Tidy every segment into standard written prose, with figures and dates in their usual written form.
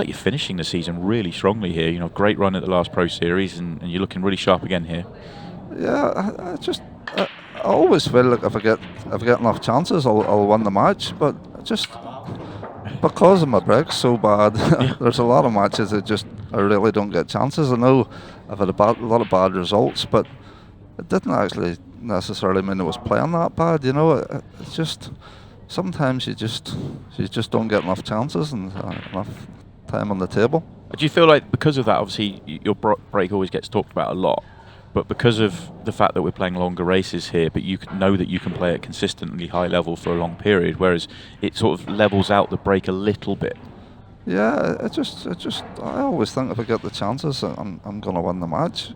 Like you're finishing the season really strongly here. You know, great run at the last Pro Series, and you're looking really sharp again here. Yeah, I always feel like if I get enough chances, I'll win the match. But just because of my break's so bad, there's a lot of matches that I really don't get chances. I know I've had a lot of bad results, but it didn't actually necessarily mean I was playing that bad. You know, it's just sometimes you just don't get enough chances and enough time on the table. Do you feel like because of that, obviously your break always gets talked about a lot, but because of the fact that we're playing longer races here, but you know that you can play at consistently high level for a long period, whereas it sort of levels out the break a little bit? Yeah, I always think if I get the chances, I'm going to win the match.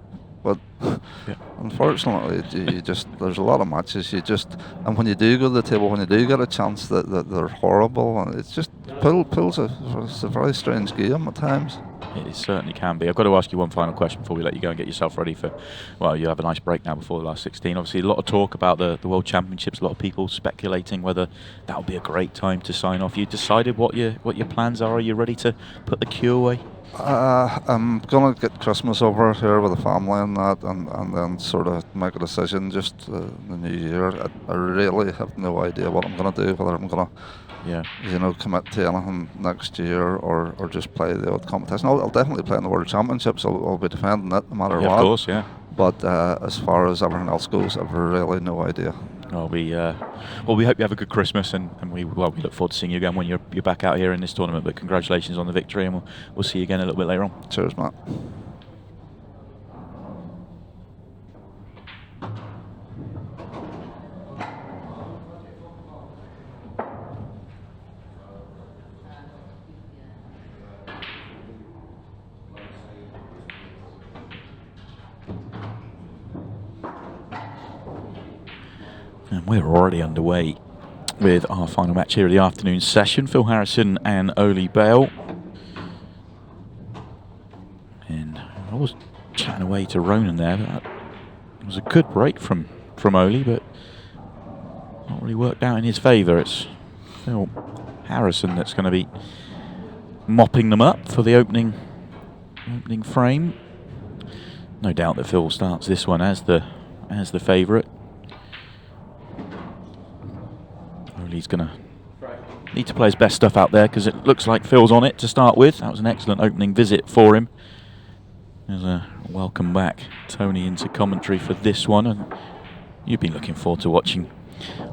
But unfortunately, there's a lot of matches and when you do go to the table, when you do get a chance, that they're horrible, and it's just pool's a very strange game at times. It certainly can be. I've got to ask you one final question before we let you go and get yourself ready for, well, you have a nice break now before the last 16. Obviously, a lot of talk about the World Championships, a lot of people speculating whether that would be a great time to sign off. You decided what your plans are? Are you ready to put the queue away? I'm going to get Christmas over here with the family and that, and then sort of make a decision just the new year. I really have no idea what I'm going to do, whether I'm going to commit to anything next year or just play the odd competition. I'll definitely play in the World Championships. I'll be defending it no matter what. Of course, yeah. But as far as everything else goes, I've really no idea. Well, we hope you have a good Christmas, and we look forward to seeing you again when you're back out here in this tournament. But congratulations on the victory, and we'll see you again a little bit later on. Cheers, Matt. And we're already underway with our final match here of the afternoon session. Phil Harrison and Oly Bale. And I was chatting away to Ronan there. It was a good break from Oly, but not really worked out in his favour. It's Phil Harrison that's going to be mopping them up for the opening frame. No doubt that Phil starts this one as the favourite. He's going to need to play his best stuff out there because it looks like Phil's on it to start with. That was an excellent opening visit for him. There's a welcome back, Tony, into commentary for this one. And you've been looking forward to watching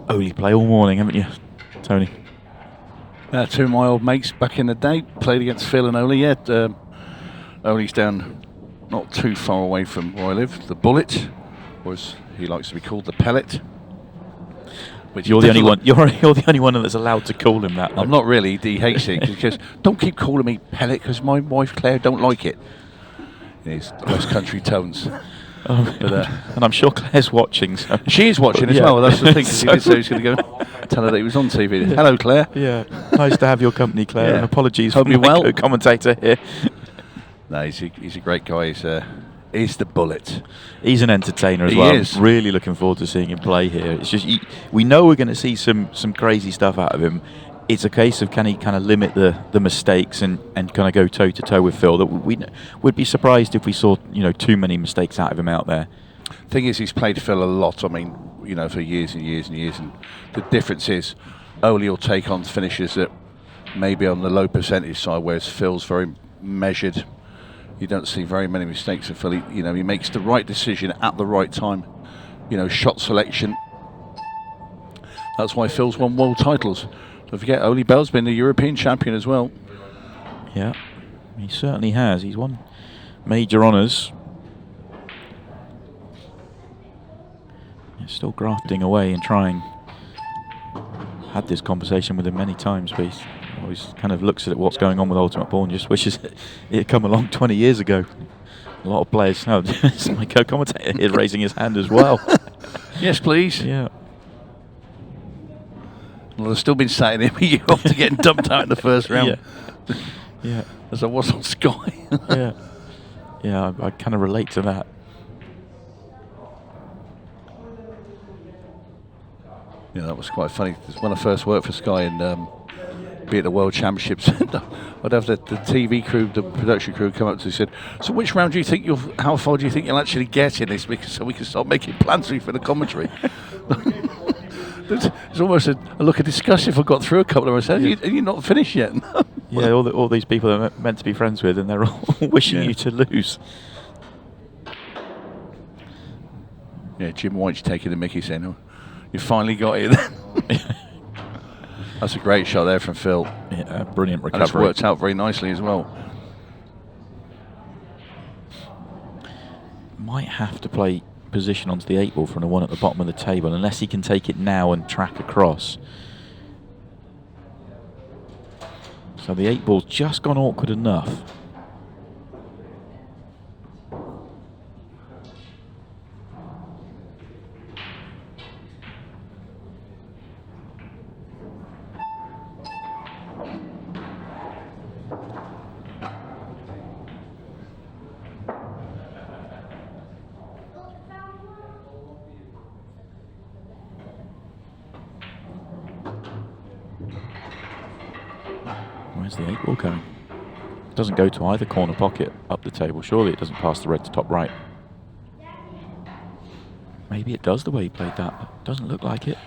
Oly play all morning, haven't you, Tony? Two of my old mates back in the day played against Phil and Oly. Yeah, Oly's down not too far away from where I live. The Bullet, or as he likes to be called, the Pellet. Which you're the only one. You're the only one that's allowed to call him that. Though. I'm not really. He hates it because don't keep calling me Pellet because my wife Claire don't like it. In his West Country tones. And I'm sure Claire's watching. So. She is watching as well. That's the thing. Because he did say he was going to go tell her that he was on TV. Hello, Claire. Yeah. Nice to have your company, Claire. Yeah. And apologies Hope for my co-commentator here. No, he's a great guy. He's the Bullet. He's an entertainer as he well. Is. I'm really looking forward to seeing him play here. It's just we know we're going to see some crazy stuff out of him. It's a case of can he kind of limit the mistakes and kind of go toe to toe with Phil. That we'd be surprised if we saw too many mistakes out of him out there. Thing is, he's played Phil a lot. I mean, for years and years and years. And the difference is, Oly will take on finishers that maybe on the low percentage side, whereas Phil's very measured. You don't see very many mistakes in Phil. He makes the right decision at the right time. Shot selection. That's why Phil's won world titles. Don't forget, Oly Bale's been the European champion as well. Yeah, he certainly has. He's won major honours. He's still grafting away and trying. Had this conversation with him many times, but he's always kind of looks at what's going on with Ultimate Ball and just wishes it had come along 20 years ago. A lot of players. Oh, it's my co-commentator here raising his hand as well. Yes, please. Yeah. Well, I've still been sat in here after getting dumped out in the first round. Yeah. As I was on Sky. Yeah, I kind of relate to that. Yeah, that was quite funny. When I first worked for Sky in be at the World Championships, I'd have the TV crew, the production crew come up to me and said, so which round do you think how far do you think you'll actually get in this, because so we can start making plans for the commentary. It's almost a look of disgust if I got through a couple of them. I said, are you not finished yet? Yeah, all these people are meant to be friends with, and they're all wishing you to lose. Yeah, Jim White's taking the mickey saying, oh, you finally got it then. That's a great shot there from Phil. Yeah, brilliant And recovery. it's worked out very nicely as well. Might have to play position onto the 8-ball from the one at the bottom of the table, unless he can take it now and track across. So the 8-ball's just gone awkward enough. Where's the 8-ball going? It doesn't go to either corner pocket up the table. Surely it doesn't pass the red to top right. Maybe it does the way he played that, but doesn't look like it.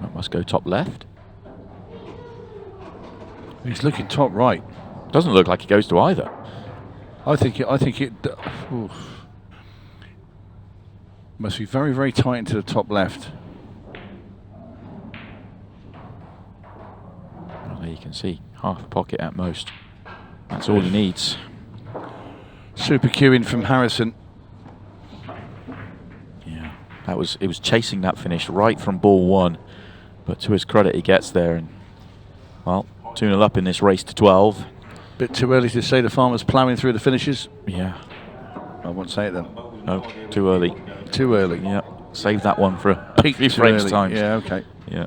That must go top left. He's looking top right. Doesn't look like it goes to either. I think it must be very, very tight into the top left. Well, there you can see half a pocket at most. That's all he needs. Super cueing from Harrison. Yeah, it was chasing that finish right from ball one, but to his credit, he gets there, and well, 2-0 up in this race to 12. Bit too early to say the farmer's ploughing through the finishes. Yeah, I won't say it then. no, too early. Too early. Yeah, save that one for a Peak few too frames early. time. Yeah, okay. Yeah.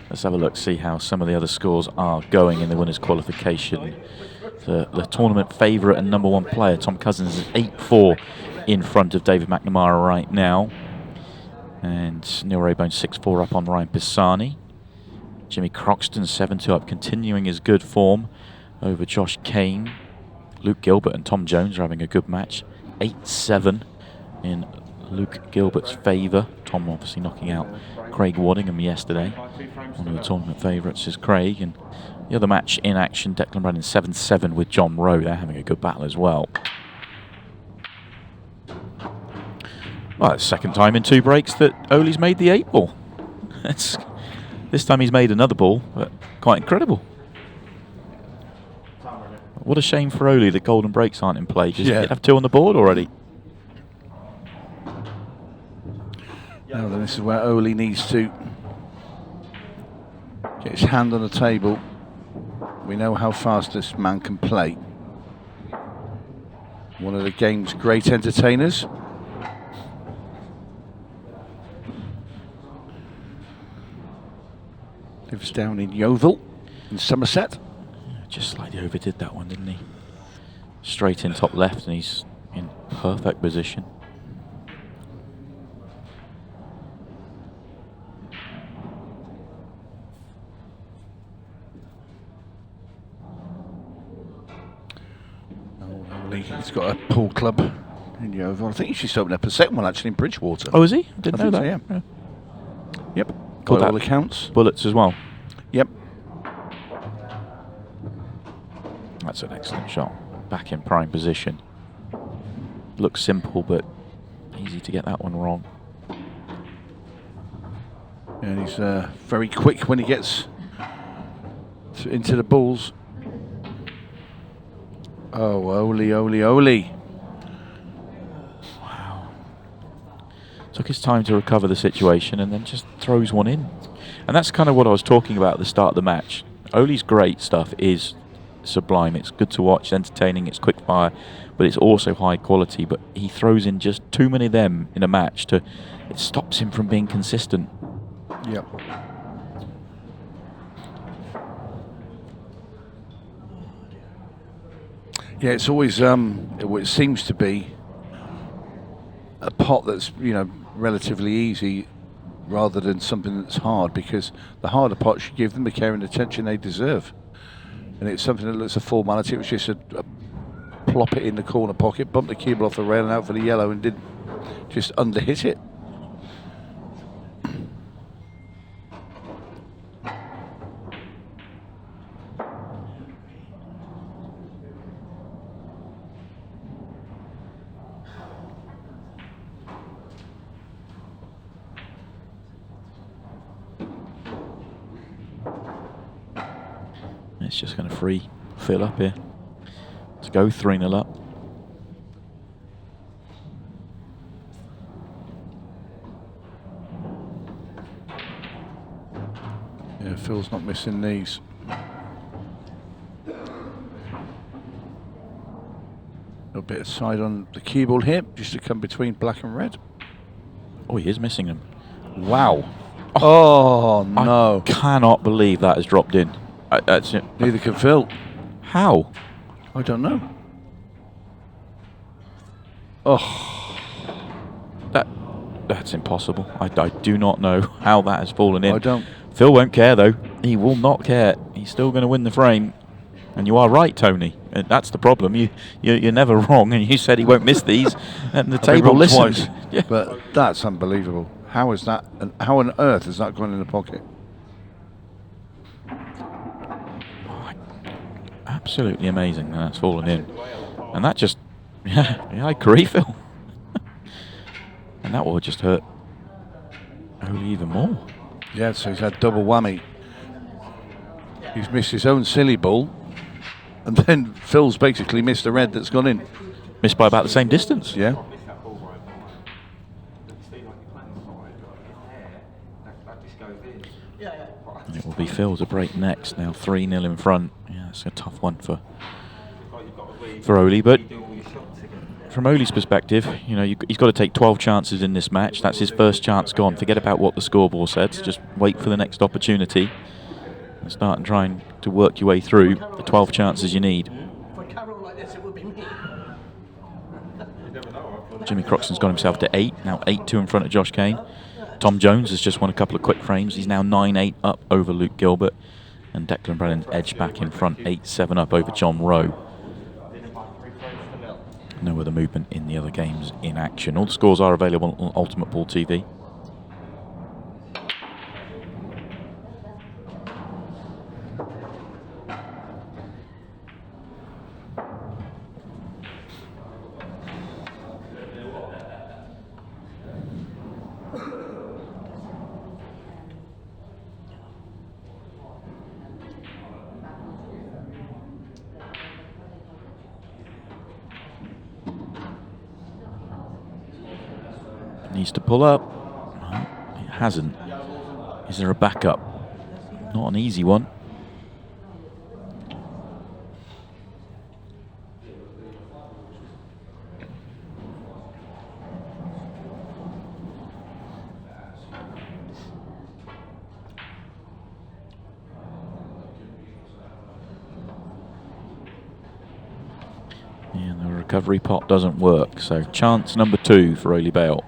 Let's have a look, see how some of the other scores are going in the winners' qualification. The tournament favourite and number one player, Tom Cousins, is 8-4 in front of David McNamara right now. And Neil Raybone 6-4 up on Ryan Pisani. Jimmy Croxton 7-2 up, continuing his good form over Josh Kane. Luke Gilbert and Tom Jones are having a good match. 8-7 in Luke Gilbert's favour. Tom obviously knocking out Craig Waddingham yesterday. One of the tournament favourites is Craig. And the other match in action, Declan Brennan 7-7 with John Rowe. They're having a good battle as well. Well, it's the second time in 2 breaks that Oly's made the 8-ball. This time he's made another ball, but quite incredible. What a shame for Oly that golden breaks aren't in play, because he'd have 2 on the board already. Now then, this is where Oly needs to get his hand on the table. We know how fast this man can play. One of the game's great entertainers. Lives down in Yeovil, in Somerset. Just slightly overdid that one, didn't he? Straight in top left, and he's in perfect position. He's got a pool club in Yeovil. I think he's just opened up a second one actually in Bridgewater. Oh, is he? Didn't know think that. so, yeah. Yep. Called By all that accounts. Bullets as well. Yep. That's an excellent shot. Back in prime position. Looks simple, but easy to get that one wrong. And he's very quick when he gets into the balls. Oh, Oly. Wow. Took his time to recover the situation and then just throws one in. And that's kind of what I was talking about at the start of the match. Oly's great stuff is sublime. It's good to watch, entertaining, it's quick fire, but it's also high quality. But he throws in just too many of them in a match it stops him from being consistent. Yep. Yeah, it's always it seems to be a pot that's, you know, relatively easy rather than something that's hard, because the harder pots should give them the care and attention they deserve. And it's something that looks a formality. It was just a plop it in the corner pocket, bump the cue ball off the rail and out for the yellow, and did just underhit it. It's just going to free Phil up here to go 3-0 up. Yeah, Phil's not missing these. A bit of side on the cue ball here, just to come between black and red. Oh, he is missing them. Wow. Oh, no. I cannot believe that has dropped in. That's it. Neither can Phil. How? I don't know. Oh. That's impossible. I do not know how that has fallen in. I don't. Phil won't care, though. He will not care. He's still going to win the frame. And you are right, Tony. That's the problem. You're never wrong, and you said he won't miss these. And the I've been table wrong listened. twice, Yeah. but that's unbelievable. How is that? And how on earth has that gone in the pocket? Absolutely amazing that that's fallen in. And that just, yeah, I agree, Phil. And that will just hurt Oly even more. Yeah, so he's had double whammy. He's missed his own silly ball, and then Phil's basically missed the red that's gone in. Missed by about the same distance. Yeah. And it will be Phil to break next. Now 3-0 in front. Yeah, it's a tough one for Oly, but from Oly's perspective, you know, he's got to take 12 chances in this match. That's his first chance gone. Forget about what the scoreboard said. Just wait for the next opportunity and start and trying to work your way through the 12 chances you need. Jimmy Croxton's got himself to 8, now 8-2 in front of Josh Kane. Tom Jones has just won a couple of quick frames. He's now 9-8 up over Luke Gilbert. And Declan Brennan's edged back in front, 8-7 up over John Rowe. No other movement in the other games in action. All the scores are available on Ultimate Pool TV. Needs to pull up. No, it hasn't. Is there a backup? Not an easy one. And the recovery pot doesn't work. So chance number 2 for Oly Bale.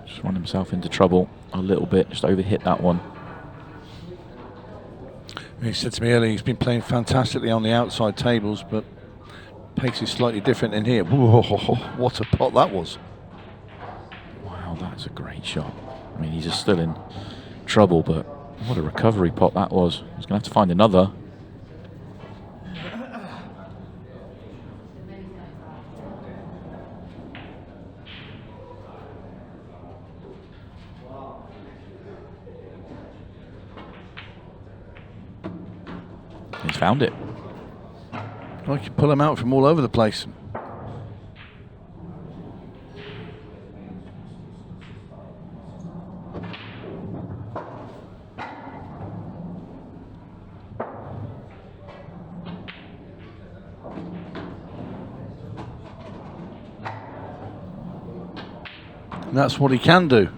Just run himself into trouble a little bit, just overhit that one. He said to me earlier he's been playing fantastically on the outside tables, but pace is slightly different in here. Whoa, what a pot that was. Wow, that's a great shot. I mean, he's just still in trouble, but what a recovery pot that was. He's going to have to find another. He's found it. I could pull him out from all over the place. And that's what he can do.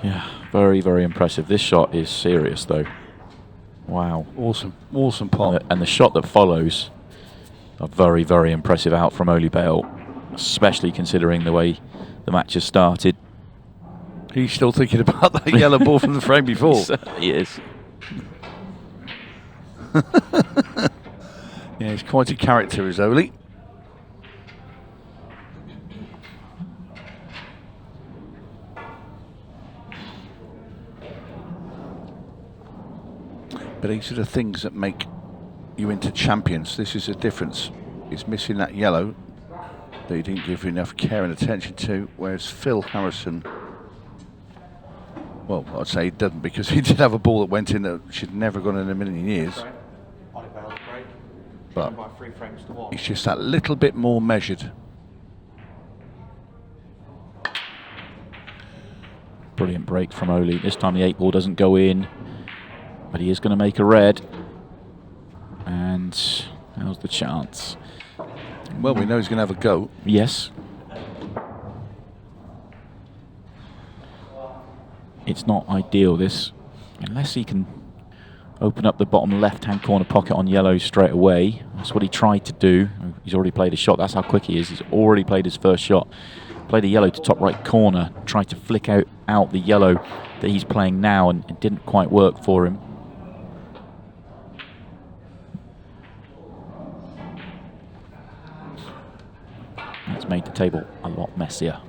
Yeah, very, very impressive. This shot is serious, though. Wow. Awesome pot. And the shot that follows, a very, very impressive out from Oly Bale, especially considering the way the match has started. He's still thinking about that yellow ball from the frame before. He certainly is. Yeah, he's quite a character, is Oly. But these are the things that make you into champions. This is the difference. He's missing that yellow that he didn't give enough care and attention to, whereas Phil Harrison, well, I'd say he doesn't, because he did have a ball that went in that should never gone in a million years. But he's just that little bit more measured. Brilliant break from Oly. This time the 8 ball doesn't go in, but he is going to make a red. And how's the chance? Well, we know he's going to have a go. Yes. It's not ideal, this, unless he can open up the bottom left-hand corner pocket on yellow straight away. That's what he tried to do. He's already played a shot. That's how quick he is. He's already played his first shot. Played a yellow to top right corner. Tried to flick out the yellow that he's playing now, and it didn't quite work for him. That's made the table a lot messier.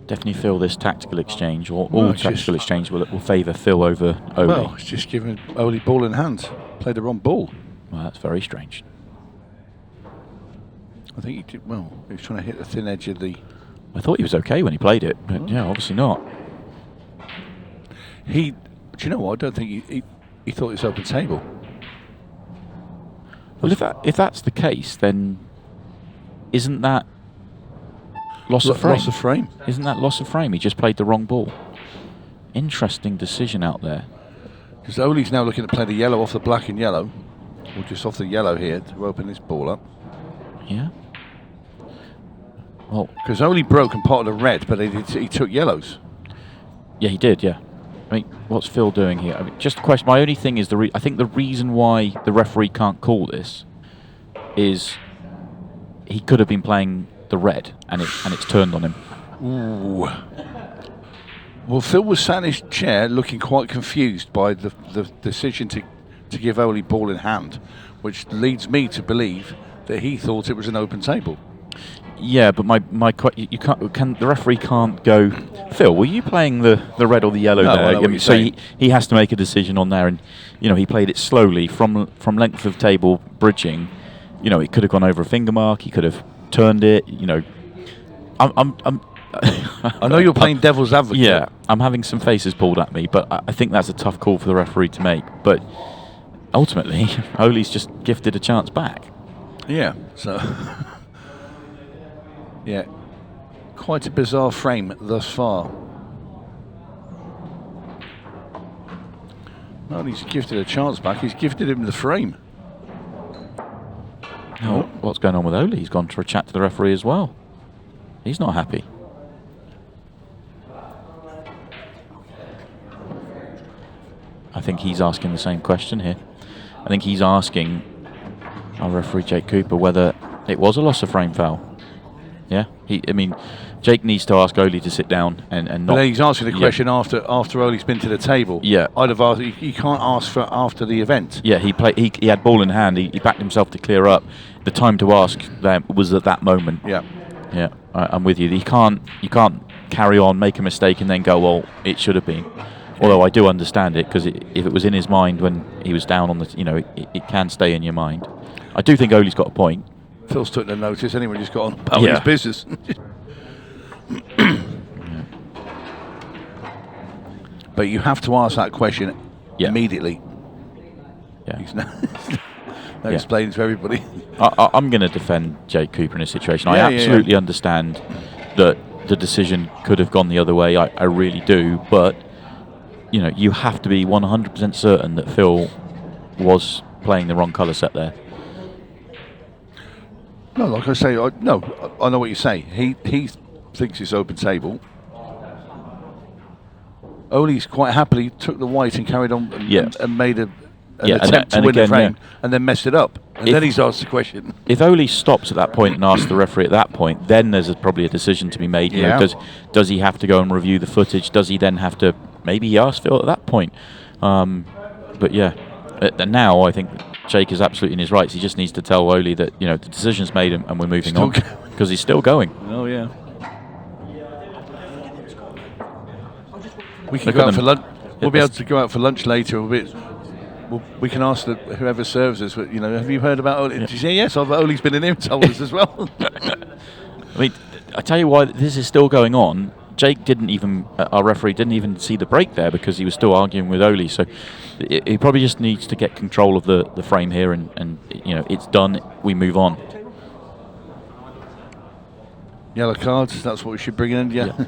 Definitely feel this tactical exchange, or all tactical exchange, will favour Phil over Oly. Well, it's just giving Oly ball in hand. Played the wrong ball. Well, that's very strange. I think he did well. He was trying to hit the thin edge of the... I thought he was okay when he played it, but yeah, obviously not. Do you know what? I don't think he thought it was open table. Well, if that's the case, then isn't that loss of frame? Loss of frame. Isn't that loss of frame? He just played the wrong ball. Interesting decision out there. Because Oly's now looking to play the yellow off the black and yellow, or just off the yellow here to open this ball up. Yeah. Well, because Oly broke and potted a red, but he took yellows. Yeah, he did. Yeah. I mean, what's Phil doing here? I mean, just a question. My only thing is I think the reason why the referee can't call this is he could have been playing the red, and it's turned on him. Ooh. Well, Phil was sat in his chair looking quite confused by the decision to give Oly ball in hand, which leads me to believe that he thought it was an open table. Yeah, but you can't. The referee can't go, Phil, were you playing the red or the yellow there? So he has to make a decision on there, and he played it slowly from length of table bridging. It could have gone over a finger mark. He could have turned it. I'm I know you're playing devil's advocate. Yeah, I'm having some faces pulled at me, but I think that's a tough call for the referee to make. But ultimately, Oly's just gifted a chance back. Yeah, so... yeah, quite a bizarre frame thus far. Not only he's gifted a chance back, he's gifted him the frame. Oh, what's going on with Oly? He's gone for a chat to the referee as well. He's not happy. I think he's asking the same question here. I think he's asking our referee, Jake Cooper, whether it was a loss of frame foul. Yeah, Jake needs to ask Oly to sit down and not. But he's asking the question after Oly's been to the table. Yeah, I'd have asked. You can't ask for after the event. Yeah, he had ball in hand. He backed himself to clear up. The time to ask was at that moment. Yeah, yeah, I'm with you. You can't carry on, make a mistake, and then go, well, it should have been. Although I do understand it, because if it was in his mind when he was down on the, it can stay in your mind. I do think Oly's got a point. Phil's took no notice. Anyone just got on about Yeah. his business. But you have to ask that question immediately. Yeah. He's no explaining to everybody. I'm going to defend Jake Cooper in this situation. I absolutely understand that the decision could have gone the other way. I really do. But, you have to be 100% certain that Phil was playing the wrong colour set there. No, like I say, I know what you say. He thinks it's open table. Oly's quite happily took the white and carried on and made an attempt to win the frame and then messed it up. And then he's asked the question. If Oly stops at that point and asks the referee at that point, then there's probably a decision to be made. Does he have to go and review the footage? Does he then have to... Maybe he asked Phil at that point. But now I think Jake is absolutely in his rights. He just needs to tell Oly that the decision's made and we're moving on. Because he's still going. Oh, yeah. We can go out for lunch. We'll be able to go out for lunch later. We can ask whoever serves us. Have you heard about Oly? Did you say yes? Oly's been in here and told us as well. I mean, I tell you why this is still going on. Jake our referee didn't even see the break there because he was still arguing with Oly. So he probably just needs to get control of the frame here, and it's done. We move on. Yellow cards. That's what we should bring in. Yeah.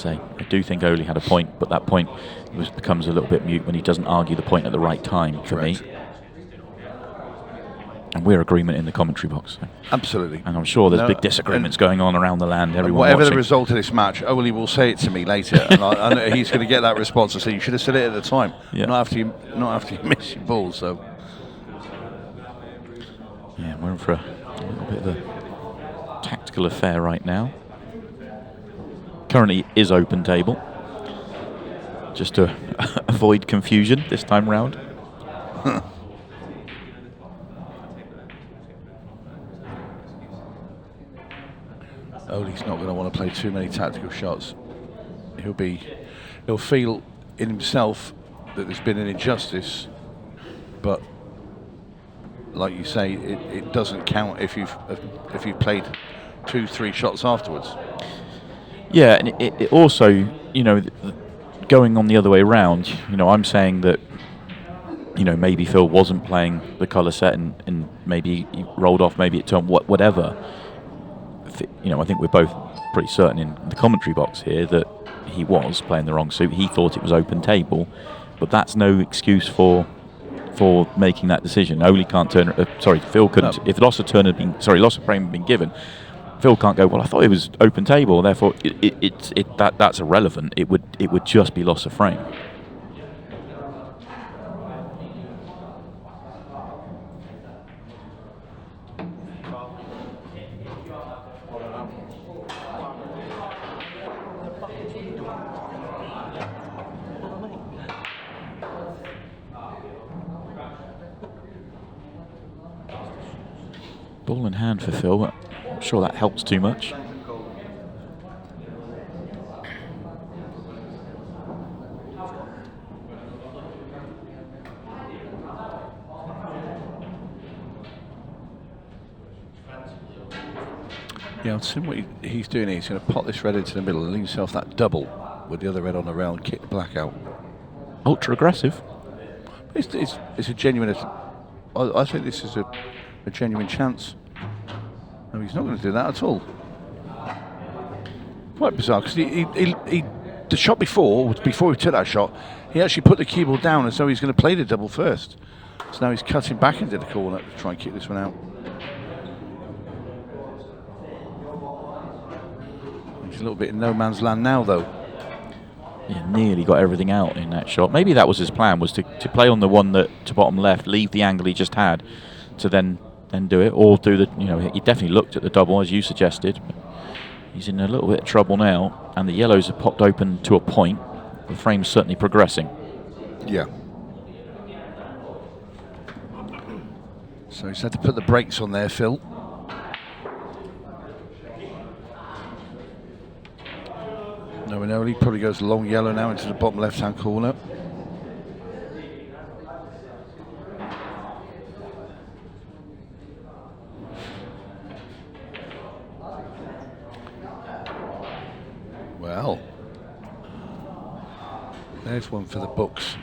I do think Oly had a point, but that point becomes a little bit mute when he doesn't argue the point at the right time for me. And we're agreement in the commentary box. So. Absolutely. And I'm sure there's big disagreements going on around the land. Whatever watching. the result of this match, Oly will say it to me later, and I know he's going to get that response. I say you should have said it at the time, not after you miss your ball. So. Yeah, we're in for a little bit of a tactical affair right now. Currently is open table, just to avoid confusion this time round. Oly's not going to want to play too many tactical shots. He'll feel in himself that there's been an injustice, but like you say, it doesn't count if you've played 2-3 shots afterwards. Yeah, and it also, going on the other way around, I'm saying that, maybe Phil wasn't playing the colour set and maybe he rolled off, maybe it turned whatever. I think we're both pretty certain in the commentary box here that he was playing the wrong suit. He thought it was open table, but that's no excuse for making that decision. Oly can't turn. Phil couldn't. No. If loss of frame had been given, Phil can't go, well, I thought it was open table, therefore that's irrelevant. It would just be loss of frame. Ball in hand for Phil, but I'm not sure that helps too much. Yeah, I've seen what he's doing here. He's going to pot this red into the middle and leave himself that double with the other red on the round, kick the black out. Ultra aggressive. It's a genuine... I think this is a genuine chance. No, he's not going to do that at all. Quite bizarre, because the shot before he took that shot, he actually put the cue ball down as though he's going to play the double first. So now he's cutting back into the corner to try and kick this one out. He's a little bit in no man's land now, though. Yeah, nearly got everything out in that shot. Maybe that was his plan, was to play on the one that to bottom left, leave the angle he just had, to then do it, or do the, he definitely looked at the double as you suggested. But he's in a little bit of trouble now, and the yellows have popped open to a point. The frame's certainly progressing. Yeah. So he's had to put the brakes on there, Phil. And Oly probably goes long yellow now into the bottom left-hand corner. Well, there's one for the books.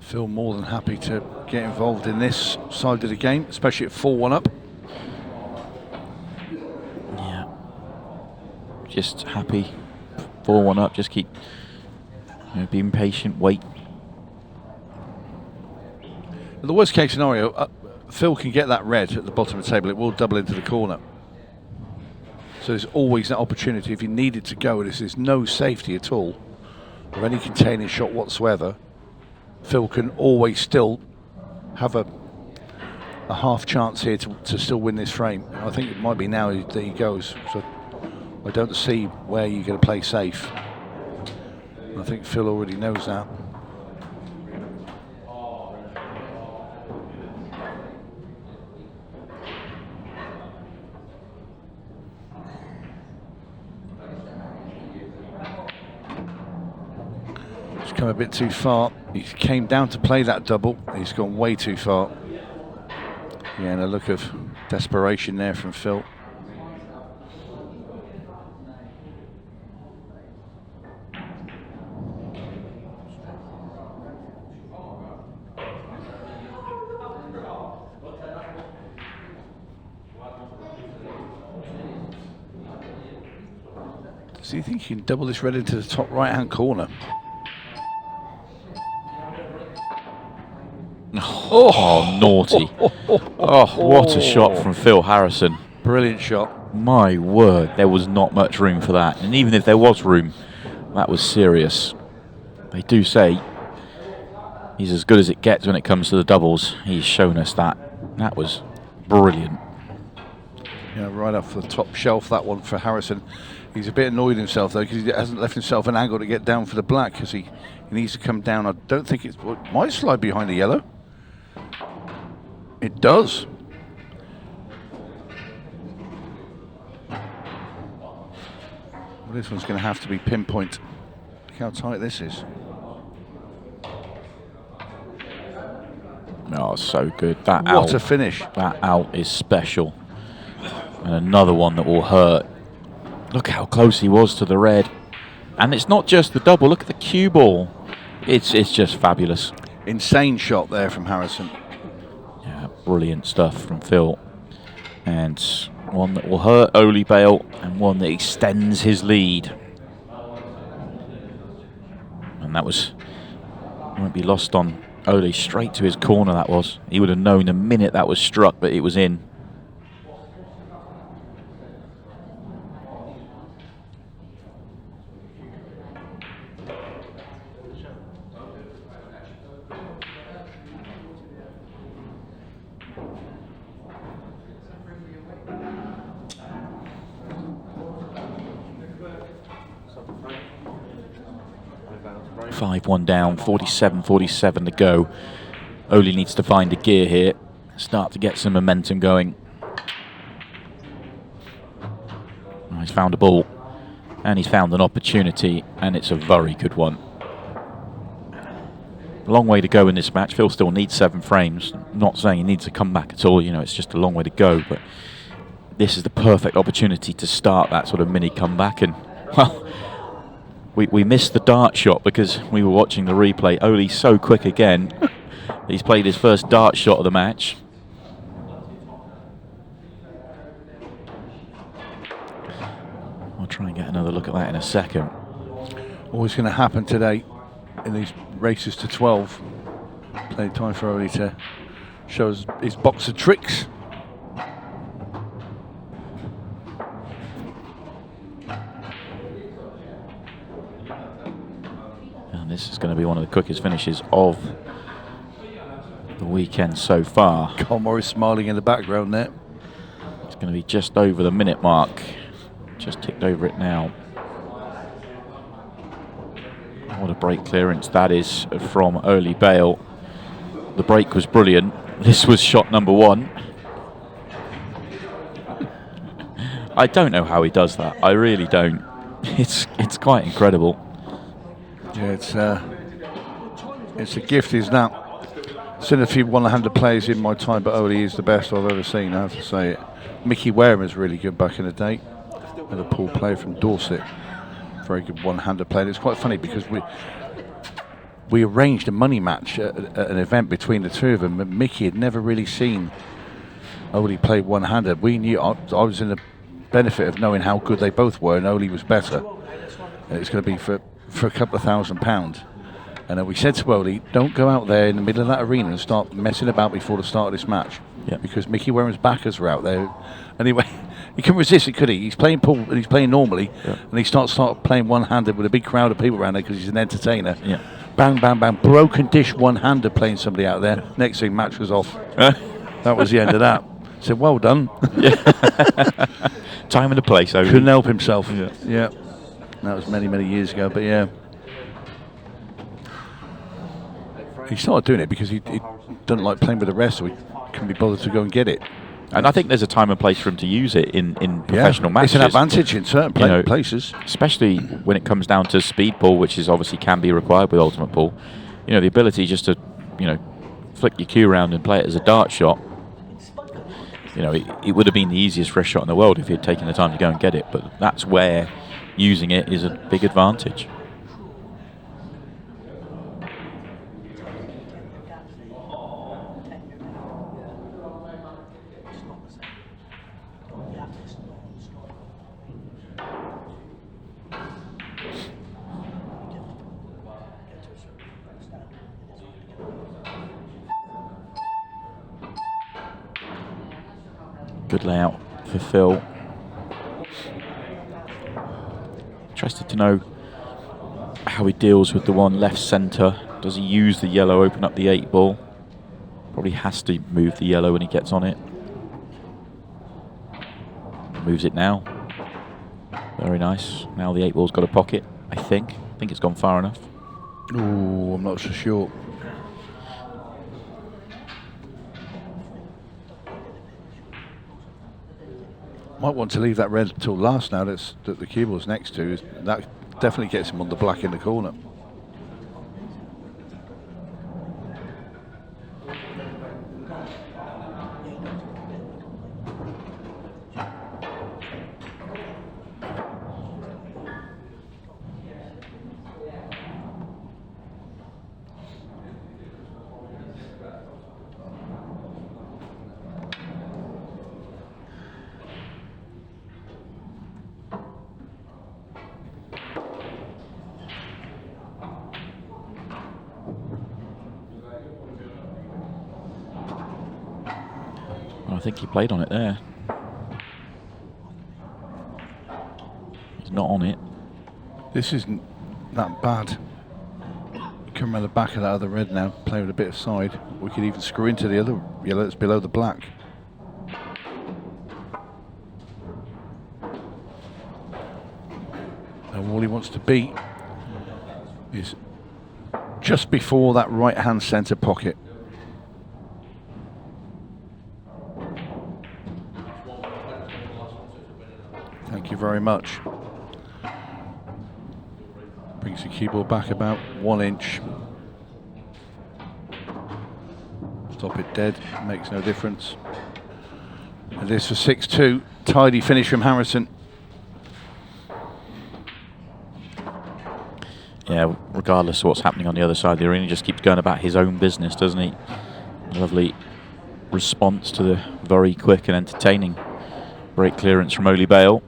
Phil more than happy to get involved in this side of the game, especially at 4-1 up. Yeah. Just happy. 4-1 up. Just keep being patient, wait. The worst case scenario, Phil can get that red at the bottom of the table. It will double into the corner. So there's always that opportunity if he needed to go. There's no safety at all, or any containing shot whatsoever. Phil can always still have a half chance here to still win this frame. And I think it might be now that he goes. So I don't see where you're going to play safe. And I think Phil already knows that. He's come a bit too far. He came down to play that double. He's gone way too far. Yeah, and a look of desperation there from Phil. So you think you can double this red into the top right-hand corner? Oh, naughty. Oh, what a shot from Phil Harrison. Brilliant shot. My word, there was not much room for that. And even if there was room, that was serious. They do say he's as good as it gets when it comes to the doubles. He's shown us that. That was brilliant. Yeah, right off the top shelf, that one for Harrison. He's a bit annoyed himself, though, because he hasn't left himself an angle to get down for the black, because he needs to come down. I don't think it might slide behind the yellow. It does. Well, this one's going to have to be pinpoint. Look how tight this is. Oh, so good. That What out, a finish. That out is special. And another one that will hurt. Look how close he was to the red. And it's not just the double. Look at the cue ball. It's just fabulous. Insane shot there from Harrison. Yeah, brilliant stuff from Phil. And one that will hurt Oly Bale and one that extends his lead. And that won't be lost on Oly. Straight to his corner that was. He would have known the minute that was struck, but it was in. One down, 47-47 to go. Oly needs to find a gear here, start to get some momentum going. Oh, he's found a ball, and he's found an opportunity, and it's a very good one. Long way to go in this match. Phil still needs 7 frames. I'm not saying he needs to come back at all, it's just a long way to go, but this is the perfect opportunity to start that sort of mini comeback. And, well, we missed the dart shot because we were watching the replay. Oly's so quick again. He's played his first dart shot of the match. I'll try and get another look at that in a second. Always going to happen today in these races to 12. Plenty of time for Oly to show us his box of tricks. This is going to be one of the quickest finishes of the weekend so far. Carl Morris smiling in the background there. It's going to be just over the minute mark. Just ticked over it now. What a break clearance that is from Oly Bale. the break was brilliant. This was shot number 1. I don't know how he does that. I really don't. It's quite incredible. Yeah, it's a gift, isn't that? Seen a few one-handed players in my time, but Oly is the best I've ever seen, I have to say it. Mickey Wareham was really good back in the day. And a pool player from Dorset. Very good one-handed player. It's quite funny because we arranged a money match at an event between the two of them, and Mickey had never really seen Oly play one-handed. We knew I was in the benefit of knowing how good they both were, and Oly was better. And it's going to be for a couple of £1,000. And we said to Oly, don't go out there in the middle of that arena and start messing about before the start of this match. Yeah. Because Mickey Wareham's backers were out there. Anyway, he couldn't resist it, could he? He's playing pool and he's playing normally, and he starts playing one-handed with a big crowd of people around there because he's an entertainer. Yeah. Bang, bang, bang. Broken dish one-handed playing somebody out there. Next thing, match was off. That was the end of that. Said, well done. Time and a place. Couldn't help himself. Yeah. That was many, many years ago, but yeah. He started doing it because he doesn't like playing with the rest, so he couldn't be bothered to go and get it. And I think there's a time and place for him to use it in professional matches. It's an advantage in certain places. Especially when it comes down to speed pool, which is obviously can be required with ultimate pool. The ability just to, flick your cue around and play it as a dart shot. It would have been the easiest fresh shot in the world if he had taken the time to go and get it. But that's where using it is a big advantage. Good layout for Phil. Interested to know how he deals with the one left centre. Does he use the yellow, open up the 8 ball? Probably has to move the yellow when he gets on it. Moves it now. Very nice. Now the 8 ball's got a pocket, I think. I think it's gone far enough. Ooh, I'm not so sure. Might want to leave that red till last now that the cue ball's next to. That definitely gets him on the black in the corner. I think he played on it there. He's not on it. This isn't that bad. Come around the back of that other red now, play with a bit of side. We could even screw into the other yellow that's below the black. And all he wants to beat is just before that right hand centre pocket. Thank you very much. Brings the cue ball back about 1 inch. Stop it dead, makes no difference. And this for 6-2. Tidy finish from Harrison. Yeah, regardless of what's happening on the other side of the arena, he just keeps going about his own business, doesn't he? Lovely response to the very quick and entertaining break clearance from Oly Bale.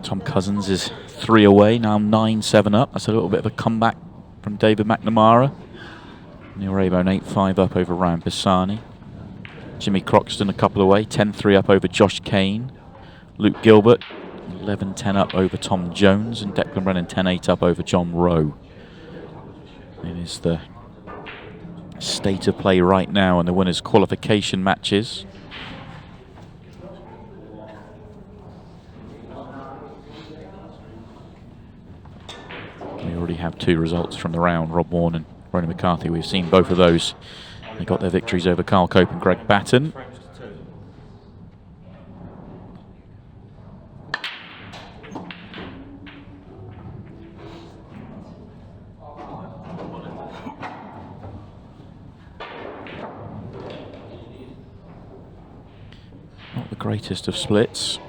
Tom Cousins is 3 away, now 9-7 up. That's a little bit of a comeback from David McNamara. Neil Raybone 8-5 up over Ryan Pisani. Jimmy Croxton a couple away, 10-3 up over Josh Kane. Luke Gilbert 11-10 up over Tom Jones, and Declan Brennan 10-8 up over John Rowe. It is the state of play right now in the winners' qualification matches. We already have 2 results from the round. Rob Warren and Ronnie McCarthy. We've seen both of those. They got their victories over Carl Cope and Greg Batten. Not the greatest of splits.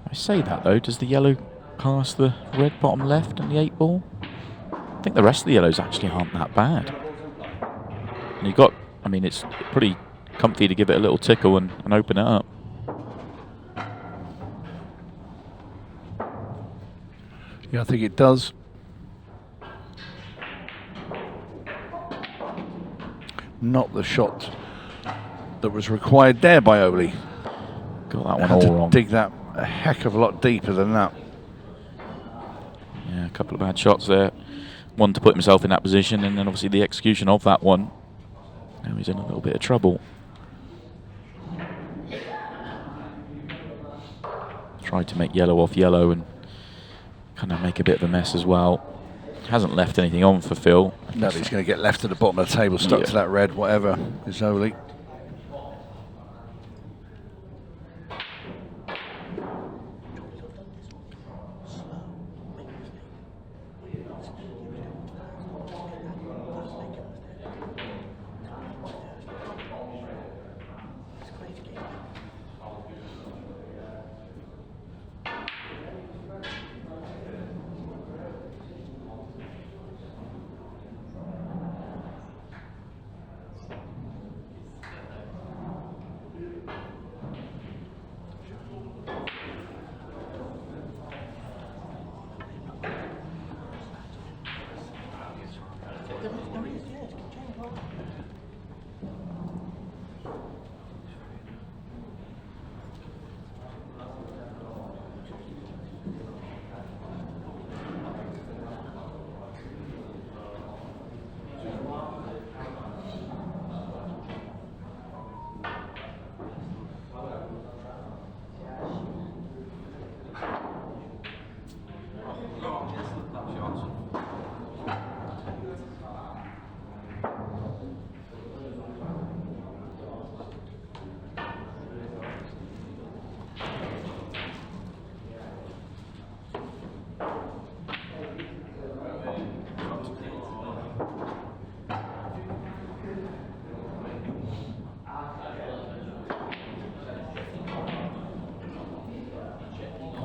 I say that though, does the yellow pass the red bottom left and the 8 ball? I think the rest of the yellows actually aren't that bad. And you've got, I mean, it's pretty comfy to give it a little tickle and open it up. Yeah, I think it does. Not the shot that was required there by Oly. Got that one Had to all wrong. dig that a heck of a lot deeper than that. Yeah, a couple of bad shots there. One to put himself in that position, and then obviously the execution of that one. Now he's in a little bit of trouble. Tried to make yellow off yellow and kind of make a bit of a mess as well. Hasn't left anything on for Phil. No, he's going to get left at the bottom of the table, stuck to that red, whatever is Oly.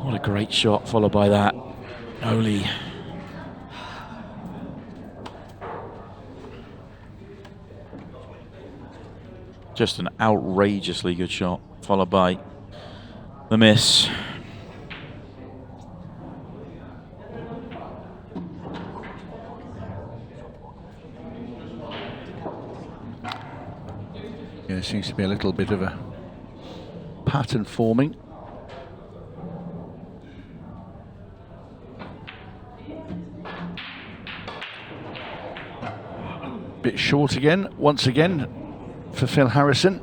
What a great shot, followed by that. Oly. Just an outrageously good shot, followed by the miss. Yeah, there seems to be a little bit of a pattern forming. Bit short again, once again, for Phil Harrison.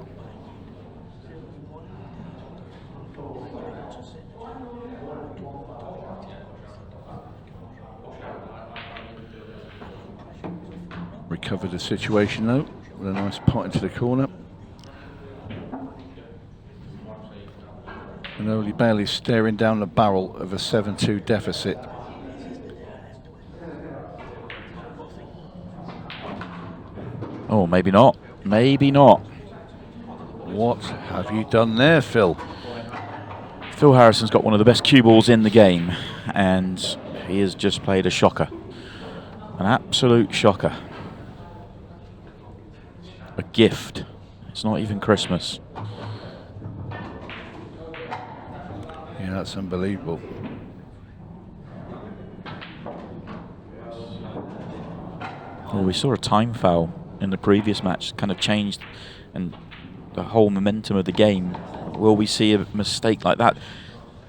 Recovered the situation though, with a nice pot into the corner. And Oly Bale is staring down the barrel of a 7-2 deficit. Oh, maybe not. Maybe not. What have you done there, Phil? Phil Harrison's got one of the best cue balls in the game, and he has just played a shocker. An absolute shocker. A gift. It's not even Christmas. Yeah, that's unbelievable. Oh, we saw a time foul in the previous match kind of changed, and the whole momentum of the game. Will we see a mistake like that?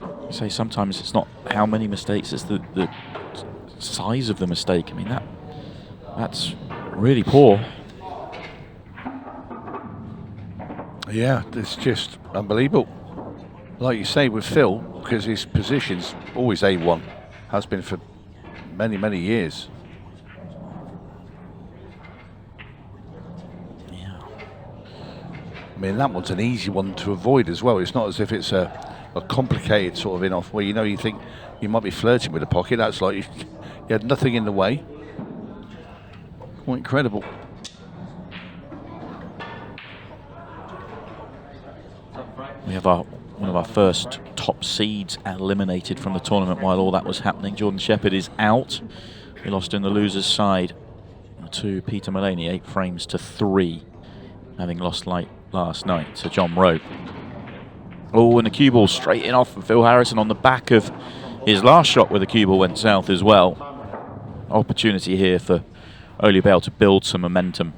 I say sometimes it's not how many mistakes, it's the size of the mistake. I mean, that's really poor. Yeah, it's just unbelievable. Like you say with Phil, because his position's always A1, has been for many, many years. Yeah. I mean, that one's an easy one to avoid as well. It's not as if it's a complicated sort of in-off where you think you might be flirting with the pocket. That's like you had nothing in the way. Quite incredible. We have one of our first top seeds eliminated from the tournament while all that was happening. Jordan Shepherd is out. We lost in the losers' side to Peter Mullaney, 8 frames to 3, having lost last night to John Rowe. Oh, and the cue ball straight in off from Phil Harrison on the back of his last shot where the cue ball went south as well. Opportunity here for Oly Bale to build some momentum.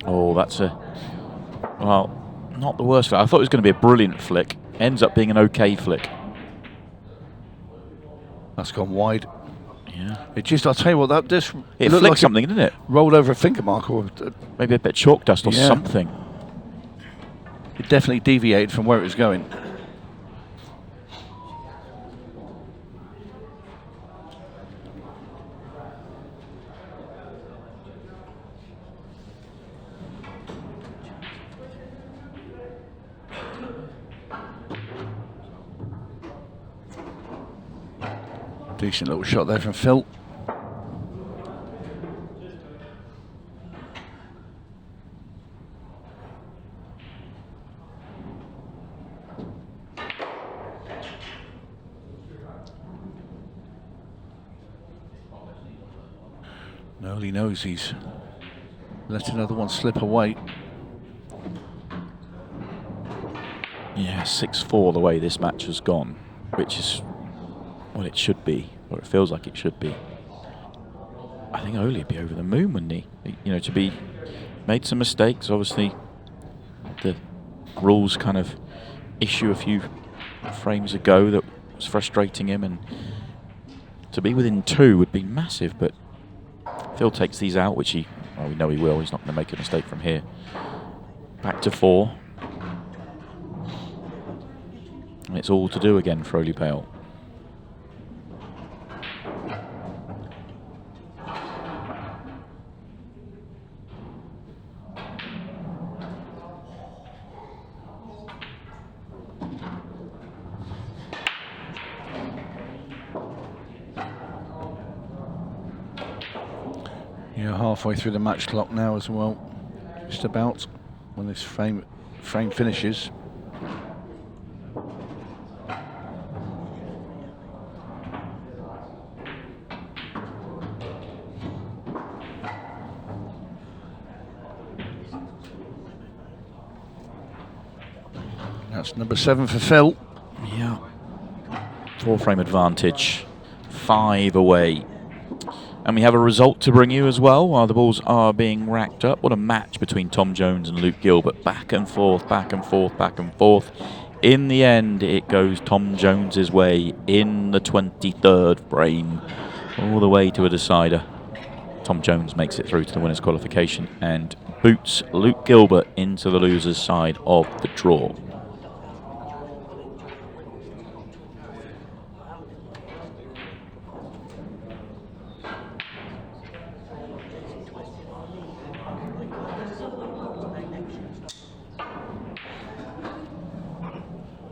Oh, that's well, not the worst flick. I thought it was going to be a brilliant flick. Ends up being an okay flick. That's gone wide. Yeah. It just, I'll tell you what, that just It looked flicked like something, didn't it? rolled over a finger mark or Maybe a bit of chalk dust or Yeah. something. it definitely deviated from where it was going. Decent little shot there from Phil. No, he knows he's let another one slip away. Yeah, 6-4 the way this match has gone, which is what it should be, or it feels like it should be. I think Oly would be over the moon, wouldn't he? You know, to be made some mistakes. Obviously, the rules kind of issue a few frames ago that was frustrating him, and to be within 2 would be massive. But Phil takes these out, which we know he will. He's not going to make a mistake from here. Back to 4. And it's all to do again for Oly Bale. Yeah, halfway through the match clock now as well. Just about when this frame finishes. That's number 7 for Phil. Yeah. 4 frame advantage. 5 away. And we have a result to bring you as well while the balls are being racked up. What a match between Tom Jones and Luke Gilbert. Back and forth, back and forth, back and forth. In the end, it goes Tom Jones's way in the 23rd frame. All the way to a decider. Tom Jones makes it through to the winners' qualification and boots Luke Gilbert into the losers' side of the draw.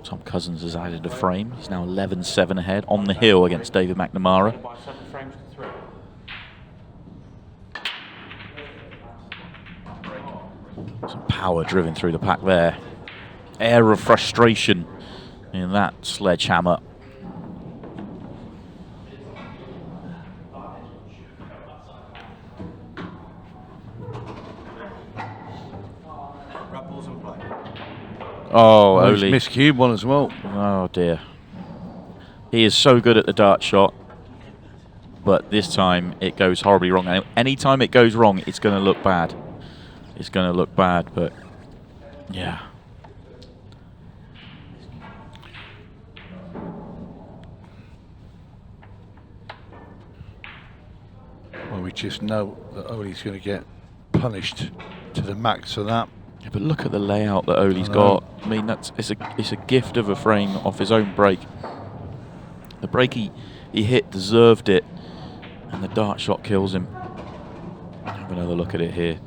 Tom Cousins has added a frame. He's now 11-7 ahead on the hill against David McNamara. Some power driven through the pack there. Air of frustration in that sledgehammer. Oh, Oly. He's miscued one as well. Oh dear. He is so good at the dart shot, but this time it goes horribly wrong. And any time it goes wrong, it's going to look bad. It's going to look bad, but yeah. Well, we just know that Oly's going to get punished to the max for that. Yeah, but look at the layout that Oly's got. I mean, it's a gift of a frame off his own break. The break he hit deserved it, and the dart shot kills him. Have another look at it here.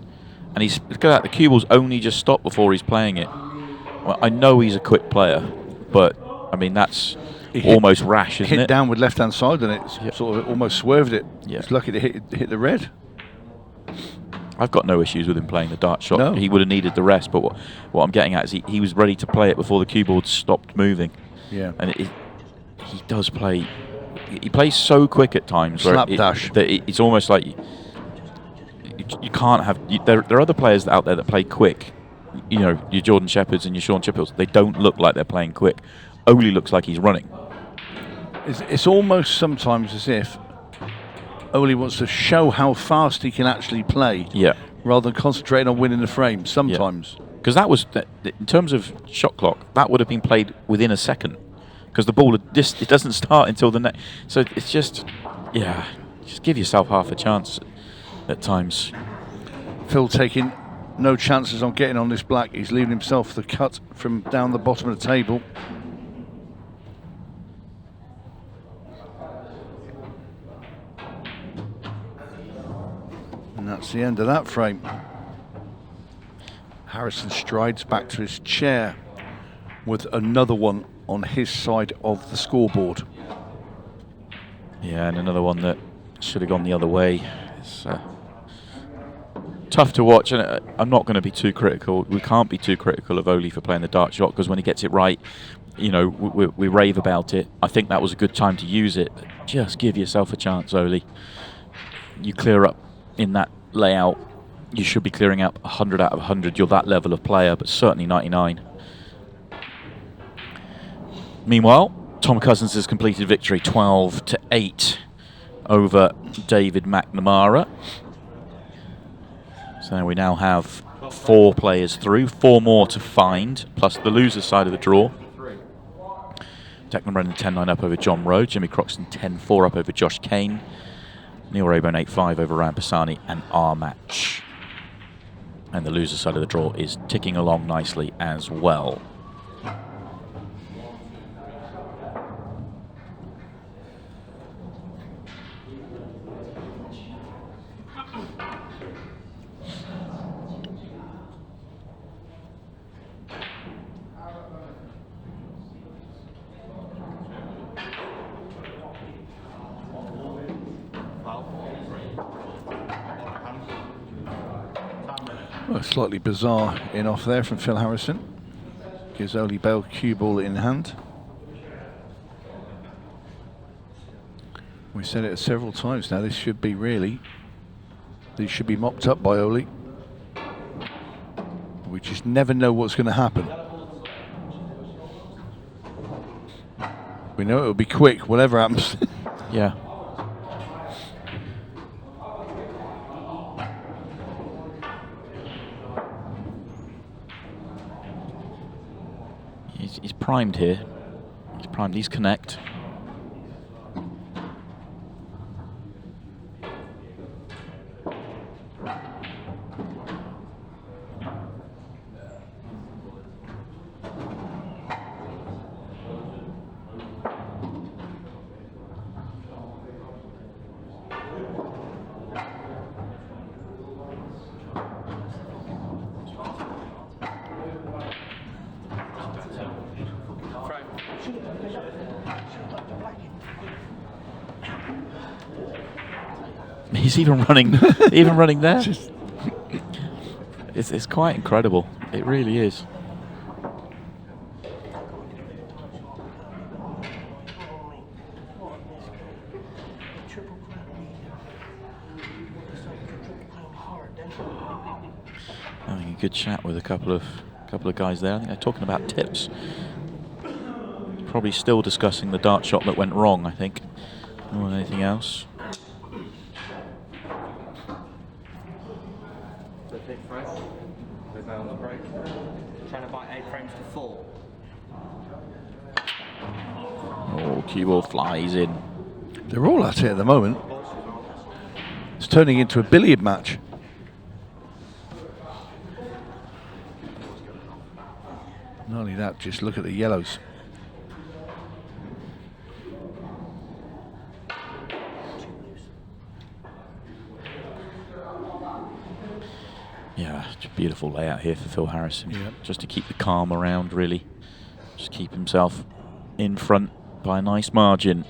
And look at that, the cue ball's only just stopped before he's playing it. Well, I know he's a quick player, but I mean, that's almost rash, isn't it? Hit down with left-hand side and it sort of almost swerved it. Yeah. It's lucky to hit the red. I've got no issues with him playing the dart shot. No. He would have needed the rest, but what I'm getting at is he was ready to play it before the cue board stopped moving. Yeah. And he does play. He plays so quick at times. Slapdash. That it's almost like you can't have. There are other players out there that play quick. You know, your Jordan Shepherds and your Sean Chippills. They don't look like they're playing quick. Oly looks like he's running. It's almost sometimes as if Oly wants to show how fast he can actually play, rather than concentrating on winning the frame. Sometimes, because that was in terms of shot clock, that would have been played within a second, because the ball it doesn't start until the next. So it's just give yourself half a chance at times. Phil taking no chances on getting on this black. He's leaving himself the cut from down the bottom of the table. And that's the end of that frame. Harrison strides back to his chair with another one on his side of the scoreboard. Yeah, and another one that should have gone the other way. It's tough to watch, and I'm not going to be too critical. We can't be too critical of Oly for playing the dart shot, because when he gets it right, you know, we rave about it. I think that was a good time to use it. But just give yourself a chance, Oly. You clear up in that layout. You should be clearing out 100 out of 100. You're that level of player, but certainly 99. Meanwhile, Tom Cousins has completed victory 12-8 over David McNamara. So we now have 4 players through, 4 more to find, plus the loser's side of the draw. Declan Brennan 10-9 up over John Rowe, Jimmy Croxton 10-4 up over Josh Kane, Neil Raybone 8-5 over Ryan Pisani and our match. And the loser's side of the draw is ticking along nicely as well. Well, slightly bizarre in off there from Phil Harrison. Gives Oly Bale cue ball in hand. We said it several times now, these should be mopped up by Oly. We just never know what's going to happen. We know it will be quick, whatever happens. Yeah. He's primed here. He's primed. These connect. He's even running, even running there. It's quite incredible. It really is. Having a good chat with a couple of guys there. I think they're talking about tips. Probably still discussing the dart shot that went wrong, I think, more than anything else. Trying to buy 8 frames to 4. Oh, cue ball flies in. They're all at it at the moment. It's turning into a billiard match. Not only that, just look at the yellows. Yeah, it's a beautiful layout here for Phil Harrison. Yep. Just to keep the calm around, really. Just keep himself in front by a nice margin.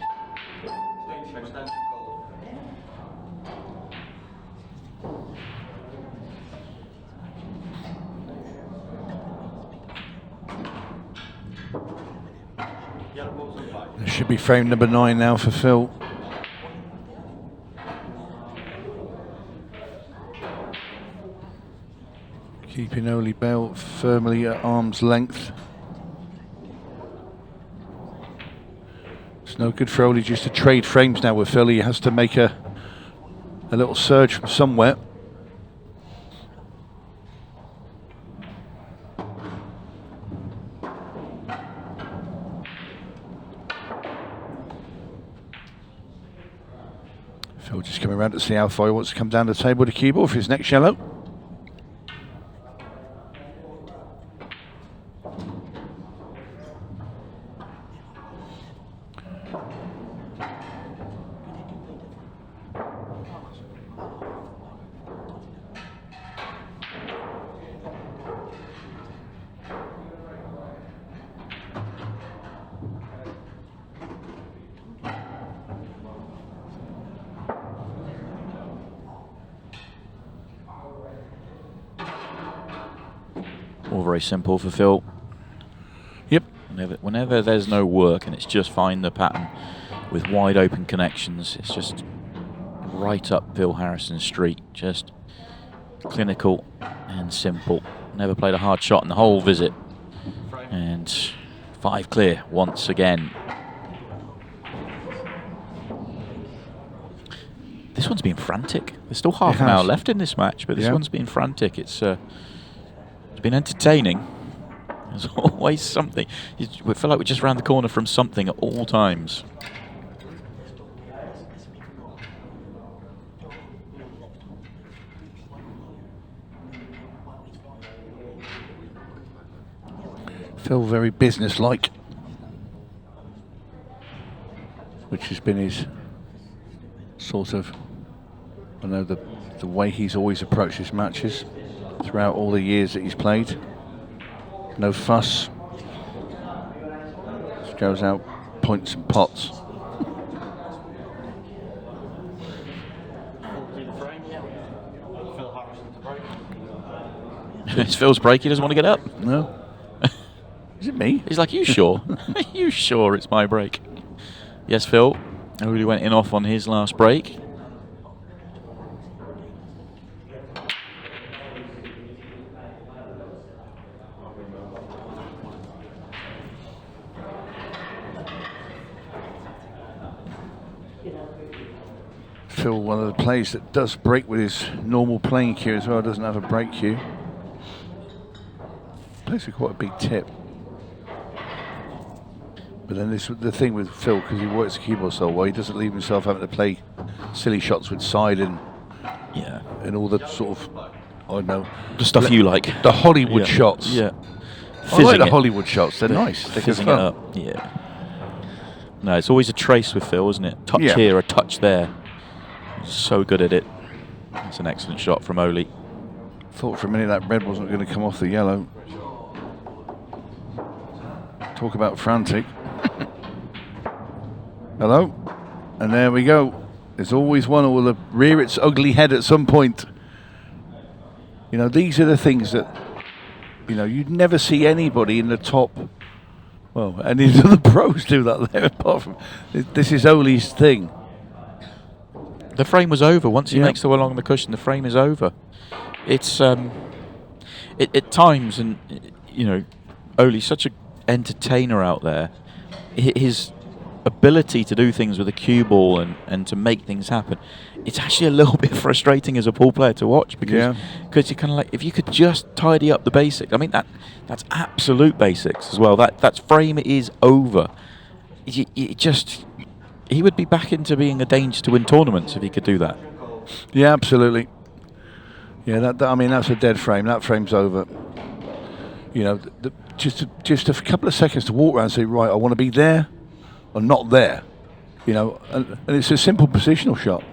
There should be frame number 9 now for Phil. Keeping Oly Bale firmly at arm's length. It's no good for Oly just to trade frames now with Phil. He has to make a little surge from somewhere. Phil just coming around to see how far he wants to come down the table to cue ball for his next yellow. All very simple for Phil. Yep. Whenever there's no work and it's just find the pattern with wide open connections, it's just right up Phil Harrison's street. Just clinical and simple. Never played a hard shot in the whole visit. And 5 clear once again. This one's been frantic. There's still half an hour left in this match, but this one's been frantic. It's been entertaining. There's always something. We feel like we're just round the corner from something at all times. Phil very business-like, which has been his sort of, I know, the way he's always approached his matches throughout all the years that he's played. No fuss. Just goes out, points and pots. It's Phil's break. He doesn't want to get up. No. Is it me? He's like, you sure? You sure it's my break? Yes, Phil. I really went in off on his last break. Phil, one of the players that does break with his normal playing cue as well, doesn't have a break cue. Plays with quite a big tip. But then the thing with Phil, because he works the keyboard so well, he doesn't leave himself having to play silly shots with side and all the sort of, I don't know, the stuff you like, the Hollywood shots. Yeah, I like the Hollywood shots. They're nice. They're fizzing it up. Yeah. No, it's always a trace with Phil, isn't it? Touch here, a touch there. So good at it. It's an excellent shot from Oly. Thought for a minute that red wasn't going to come off the yellow. Talk about frantic. Hello, and there we go. There's always one who will rear its ugly head at some point. You know, these are the things that, you know, you'd never see anybody in the top. Well, any of the pros do that there, apart from this is Oly's thing. The frame was over. Once he makes the way along the cushion, the frame is over. It's at times, and you know, Oly's such an entertainer out there. His ability to do things with a cue ball and to make things happen, it's actually a little bit frustrating as a pool player to watch because you kind of like, if you could just tidy up the basics. I mean, that's absolute basics as well. That frame is over. He would be back into being a danger to win tournaments if he could do that. Yeah, absolutely. Yeah, I mean, that's a dead frame. That frame's over. You know, just a couple of seconds to walk around and say, right, I want to be there or not there. You know, and it's a simple positional shot.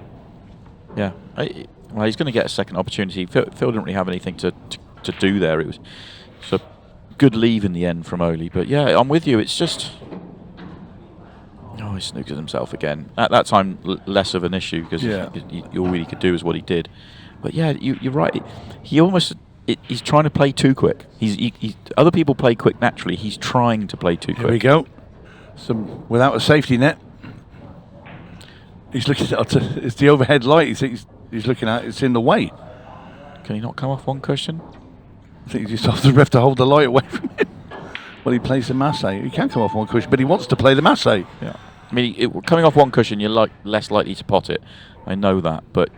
Yeah. Well, he's going to get a second opportunity. Phil didn't really have anything to do there. It was a good leave in the end from Oly. But yeah, I'm with you. It's just... Oh, he snookered himself again. At that time, less of an issue because all he could do is what he did. But yeah, you're right. He almost... he's trying to play too quick. Other people play quick naturally. He's trying to play too quick. Here we go. Without a safety net. He's looking at it's the overhead light. He's looking at. It's in the way. Can he not come off one cushion? I think he's just off the ref to hold the light away from him. Well, he plays the masse. He can come off one cushion, but he wants to play the masse. Yeah. I mean, coming off one cushion, you're less likely to pot it. I know that, but.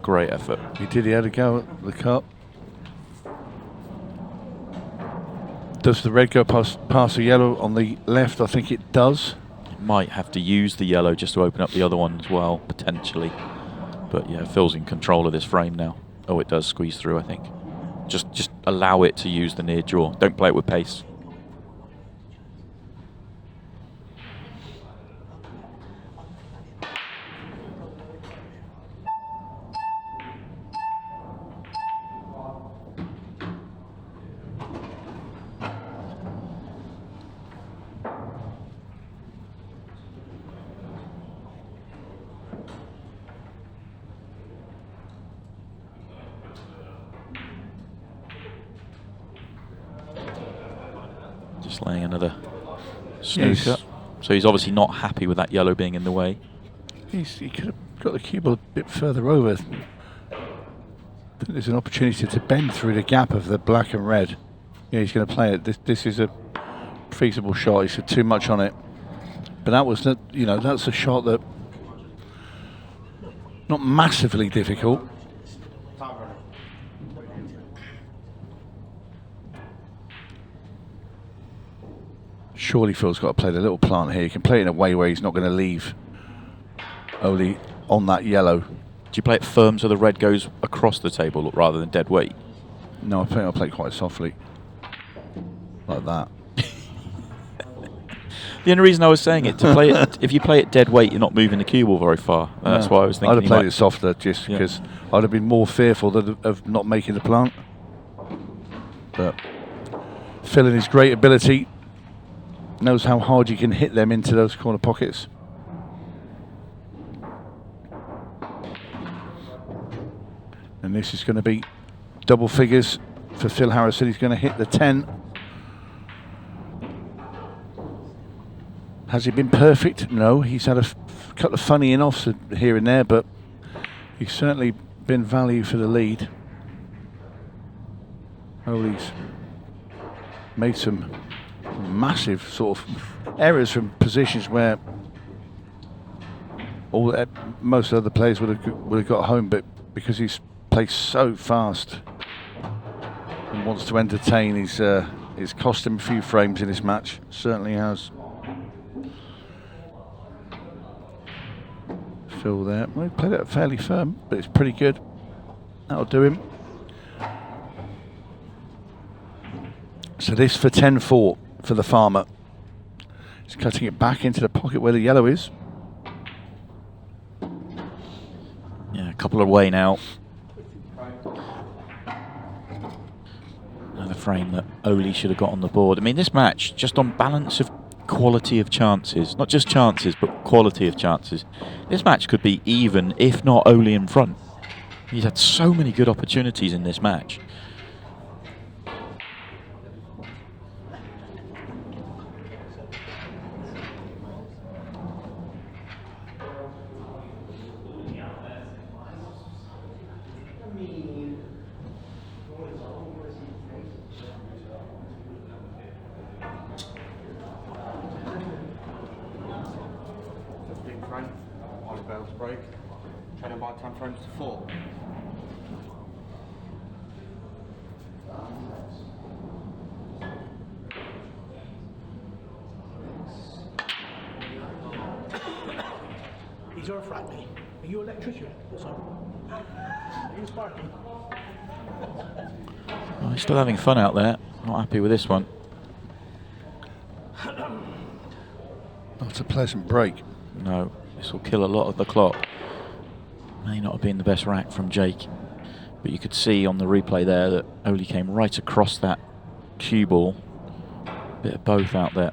Great effort. He had a go at the cup. Does the red go past the yellow on the left? I think it does. It might have to use the yellow just to open up the other one as well, potentially. But yeah, Phil's in control of this frame now. Oh, it does squeeze through, I think. Just allow it to use the near draw. Don't play it with pace. Just laying another snooker. So he's obviously not happy with that yellow being in the way. He could have got the cue ball a bit further over. There's an opportunity to bend through the gap of the black and red. Yeah, he's going to play it. This is a feasible shot. He said too much on it, but that was that's a shot that not massively difficult. Surely Phil's got to play the little plant here. He can play it in a way where he's not going to leave Oly on that yellow. Do you play it firm so the red goes across the table rather than dead weight? No, I think I'll play it quite softly. Like that. The only reason I was saying it, to play it, if you play it dead weight, you're not moving the cue ball very far. That's why I was thinking. I'd have played it softer just because I'd have been more fearful of not making the plant. But Phil, in his great ability, knows how hard you can hit them into those corner pockets. And this is going to be double figures for Phil Harrison. He's going to hit the 10. Has he been perfect? No. He's had a couple of funny in-offs here and there, but he's certainly been value for the lead. Oly's made some massive sort of errors from positions where most other players would have got home, but because he's played so fast and wants to entertain, he's cost him a few frames in this match. Certainly has. Phil there. Well, he played it fairly firm, but it's pretty good. That'll do him. So this for 10-4 for the farmer. He's cutting it back into the pocket where the yellow is. Yeah, a couple away now. frame that Oly should have got on the board. I mean, this match, just on balance of quality of chances, not just chances, but quality of chances, this match could be even, if not Oly in front. He's had so many good opportunities in this match. Oly Bale's break. Training by 10 frames to 4. He's our frat mate. Are you an electrician or something? Are you sparking? Oh, he's still having fun out there. Not happy with this one. Not a pleasant break. No, this will kill a lot of the clock. May not have been the best rack from Jake, but you could see on the replay there that Oly came right across that cue ball. Bit of both out there.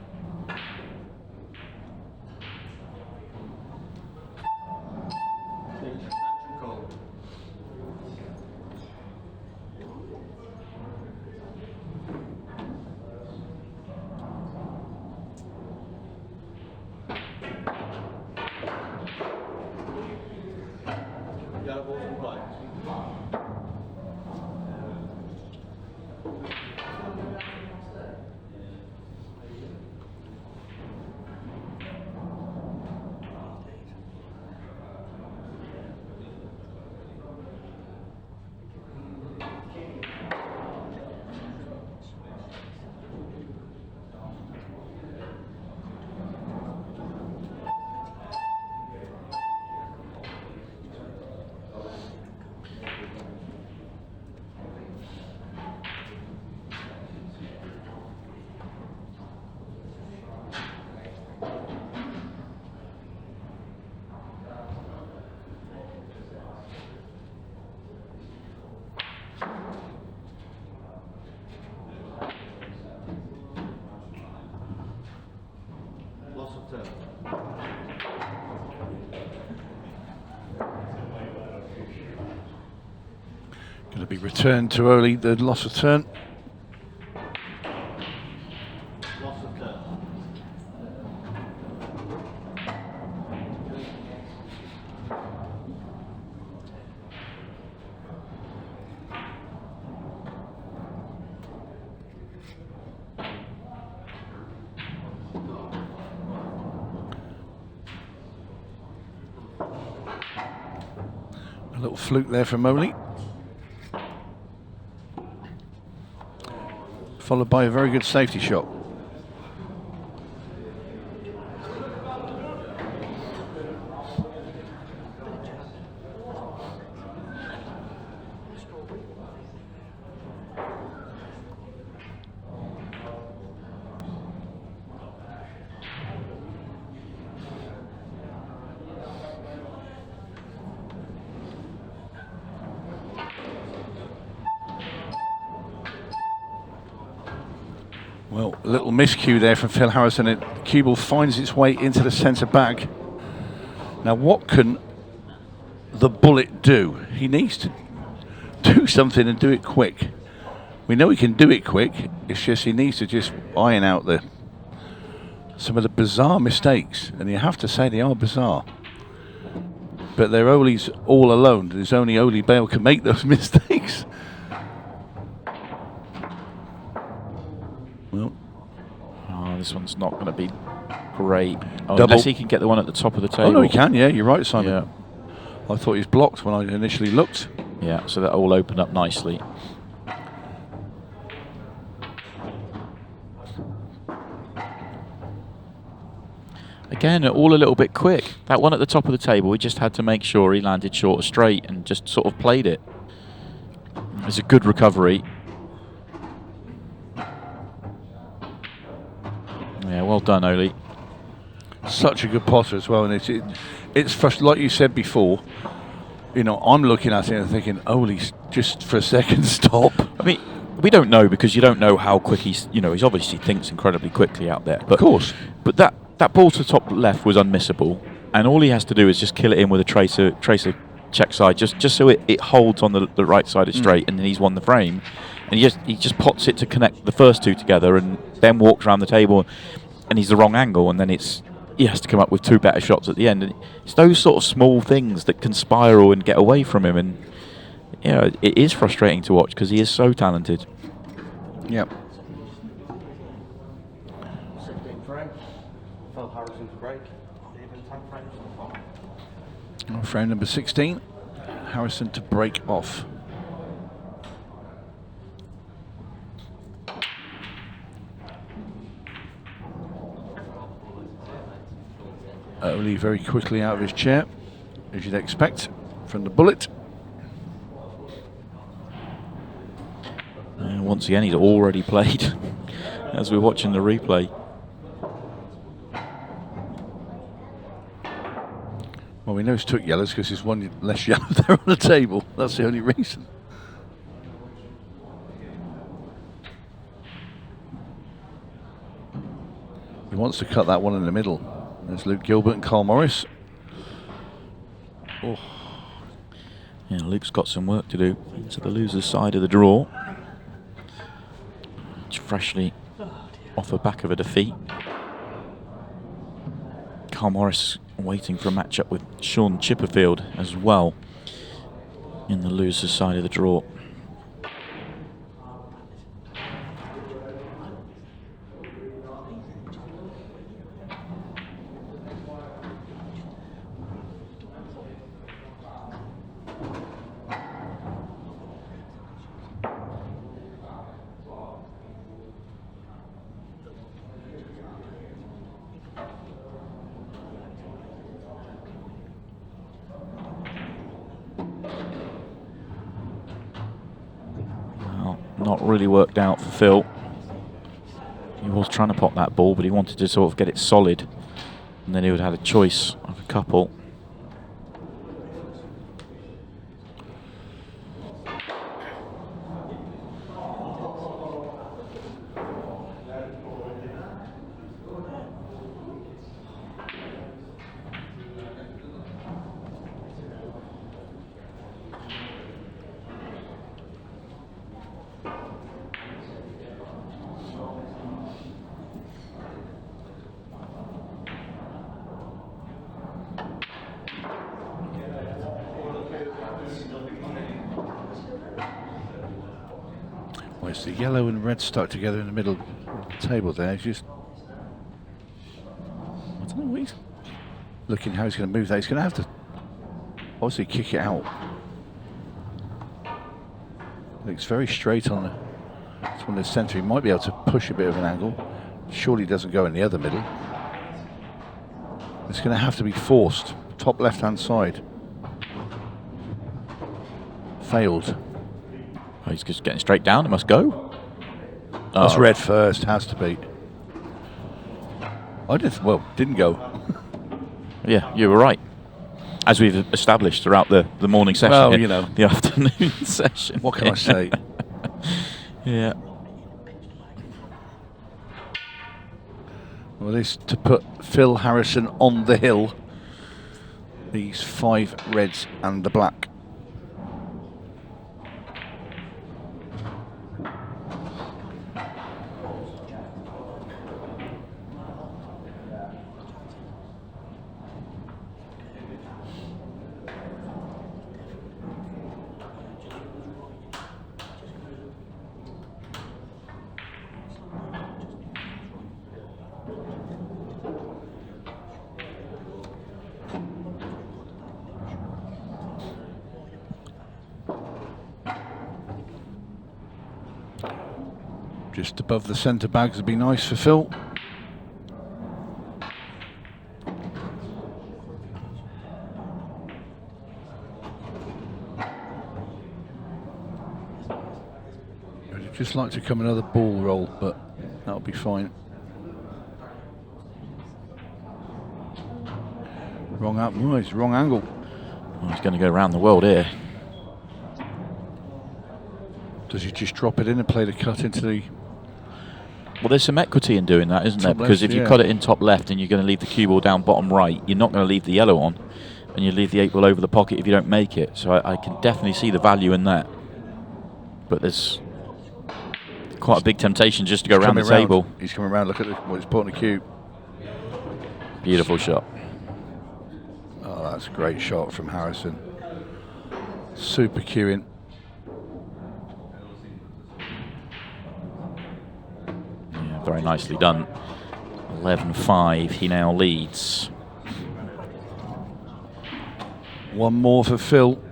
Going to be returned to Oly, the loss of turn. Loss of turn. A little fluke there from Oly. Followed by a very good safety shot. Well, a little miscue there from Phil Harrison. The cue ball finds its way into the centre bag. Now, what can the bullet do? He needs to do something and do it quick. We know he can do it quick. It's just he needs to just iron out some of the bizarre mistakes, and you have to say they are bizarre. But they're Oly's all alone. There's only Oly Bale can make those mistakes. Well, Oh, this one's not going to be great. Oh, Double. unless he can get the one at the top of the table. oh no, he can. Yeah, you're right, Simon. Yeah. I thought he was blocked when I initially looked. Yeah, so that all opened up nicely. Again, all a little bit quick. That one at the top of the table, he just had to make sure he landed short or straight and just sort of played it. It's a good recovery. Yeah, well done, Oly. Such a good potter as well, and it's like you said before. You know, I'm looking at it and thinking, Oly's just for a second stop. I mean, we don't know because you don't know how quick he's. He's obviously thinks incredibly quickly out there. But, Of course. But that ball to the top left was unmissable, and all he has to do is just kill it in with a tracer check side, just so it holds on the right side of straight, and then he's won the frame. And he just pots it to connect the first two together, and then walks around the table, and he's the wrong angle, and then he has to come up with 2 better shots at the end. And it's those sort of small things that can spiral and get away from him, and it is frustrating to watch because he is so talented. Yep. 16 frame. Phil Harrison to break. Even 10 frames to fall. Frame number 16. Harrison to break off. Oly very quickly out of his chair, as you'd expect from the bullet. And once again, he's already played as we're watching the replay. Well, we know he's took yellows because there's one less yellow there on the table. That's the only reason. He wants to cut that one in the middle. There's Luke Gilbert and Carl Morris. Oh. Yeah, Luke's got some work to do to the loser's side of the draw. It's freshly off the back of a defeat. Carl Morris waiting for a matchup with Sean Chipperfield as well in the loser's side of the draw. Not really worked out for Phil. He was trying to pop that ball, but he wanted to sort of get it solid, and then he would have had a choice of a couple. Where's the yellow and red stuck together in the middle of the table there? He's just, I don't know what he's looking how he's going to move that. He's going to have to obviously kick it out. Looks very straight on the centre. He might be able to push a bit of an angle. Surely doesn't go in the other middle. It's going to have to be forced. Top left hand side. Failed. Oh, he's just getting straight down. It must go. That's red first. Has to be. Didn't go. Yeah, you were right. As we've established throughout the morning session. Well, here, the afternoon session. What can I say? Yeah. Well, this to put Phil Harrison on the hill. These 5 reds and the black. Just above the centre bags would be nice for Phil. I'd just like to come another ball roll, but that'll be fine. Wrong angle. Oh, he's going to go around the world here. Does he just drop it in and play the cut into the... Well, there's some equity in doing that, isn't there? Top Because left, if you yeah. cut it in top left and you're going to leave the cue ball down bottom right, you're not going to leave the yellow on, and you leave the 8 ball over the pocket if you don't make it. So I can definitely see the value in that. But there's quite a big temptation just to go around the table. He's coming around. Look at what he's put on the cue. Beautiful shot. Oh, that's a great shot from Harrison. Super cueing. Yeah, very nicely done. 11-5. He now leads. One more for Phil.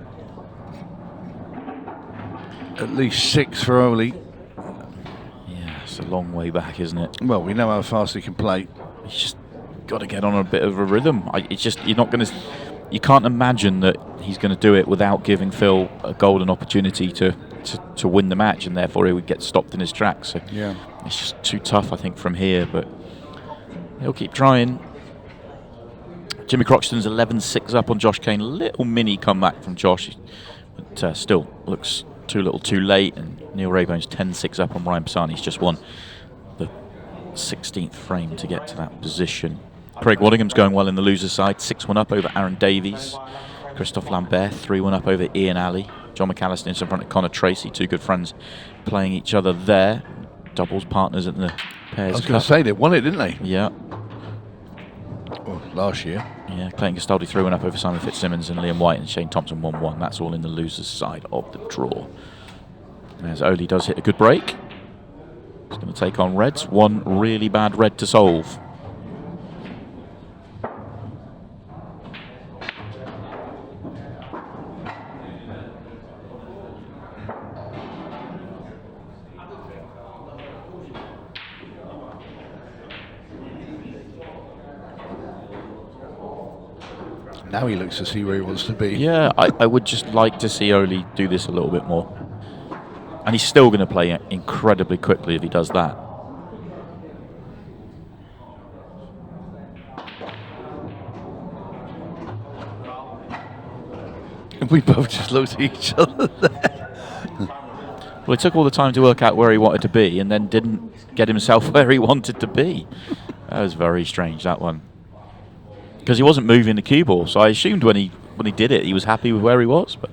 At least 6 for Oly. Yeah, it's a long way back, isn't it? Well, we know how fast he can play. He's just got to get on a bit of a rhythm. It's just you're not going to. You can't imagine that he's going to do it without giving Phil a golden opportunity to win the match, and therefore he would get stopped in his tracks. So Yeah. it's just too tough, I think, from here. But he'll keep trying. Jimmy Croxton's 11-6 up on Josh Kane. Little mini comeback from Josh, but still looks too little, too late. And Neil Raybone's 10-6 up on Ryan Pisani. He's just won the 16th frame to get to that position. Craig Waddingham's going well in the loser's side. 6-1 up over Aaron Davies. Christophe Lambert 3-1 up over Ian Alley. John McAllister in front of Connor Tracy. Two good friends playing each other there. Doubles partners at the Pairs I was going Cup. to say, they won it, didn't they? Yeah. Well, last year. Yeah, Clayton Gastaldi 3-1 up over Simon Fitzsimmons, and Liam White and Shane Thompson 1-1. That's all in the loser's side of the draw. As Oly does hit a good break. He's going to take on Reds. One really bad red to solve. Now he looks to see where he wants to be. Yeah, I would just like to see Oly do this a little bit more. And he's still going to play incredibly quickly if he does that. We both just looked at each other there. Well, he took all the time to work out where he wanted to be and then didn't get himself where he wanted to be. That was very strange, that one. Because he wasn't moving the cue ball, so I assumed when he did it, he was happy with where he was, but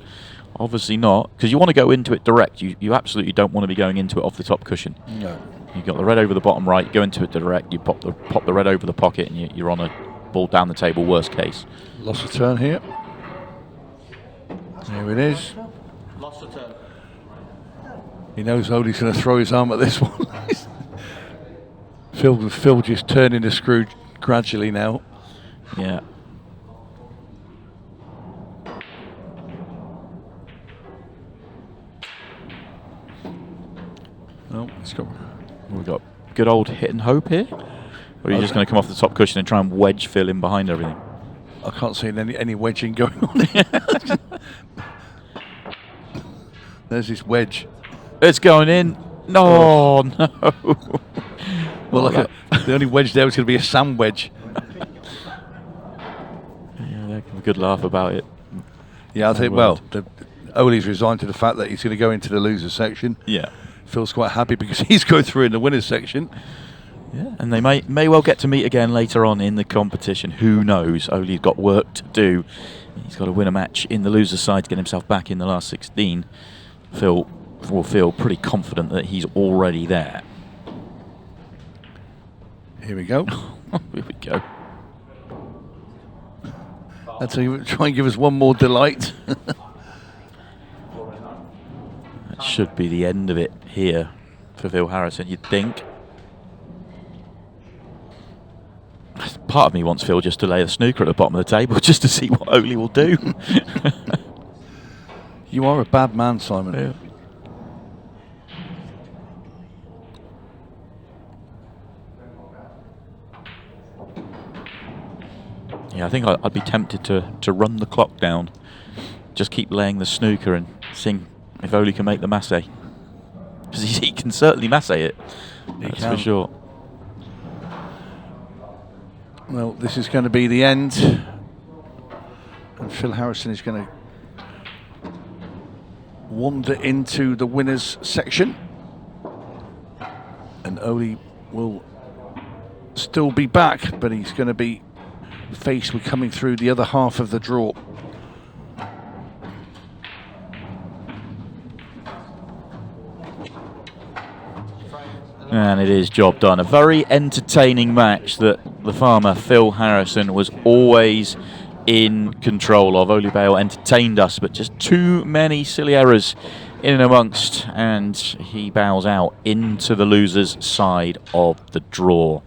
obviously not. Because you want to go into it direct. You absolutely don't want to be going into it off the top cushion. No. You've got the red over the bottom right, you go into it direct, you pop the red over the pocket, and you're on a ball down the table, worst case. Lost a turn here. There it is. Lost a turn. He knows Oly's going to throw his arm at this one. Phil just turning the screw gradually now. Yeah. Oh, it's got. We've got good old hit and hope here. Or are you just going to come off the top cushion and try and wedge Phil in behind everything? I can't see any wedging going on here. There's this wedge. It's going in. No, no. Well, the only wedge there was going to be a sand wedge. Yeah, they can have a good laugh about it. Yeah, I think, well, Oly's resigned to the fact that he's going to go into the loser section. Yeah. Phil's quite happy because he's going through in the winners section. Yeah, and they may well get to meet again later on in the competition. Who knows? Oly's got work to do. He's got to win a match in the loser's side to get himself back in the last 16. Phil will feel pretty confident that he's already there. Here we go. Here we go. That's how you try and give us one more delight. That should be the end of it here for Phil Harrison, you'd think. Part of me wants Phil just to lay the snooker at the bottom of the table just to see what Oly will do. You are a bad man, Simon. Yeah. Yeah, I think I'd be tempted to run the clock down. Just keep laying the snooker and seeing if Oly can make the masse. Because he can certainly masse it. That's for sure. Well, this is going to be the end. And Phil Harrison is going to wander into the winners section, and Oly will still be back, but he's going to be faced with coming through the other half of the draw. And it is job done. A very entertaining match that the farmer, Phil Harrison, was always in control of. Oly Bale entertained us, but just too many silly errors in and amongst, and he bows out into the loser's side of the draw.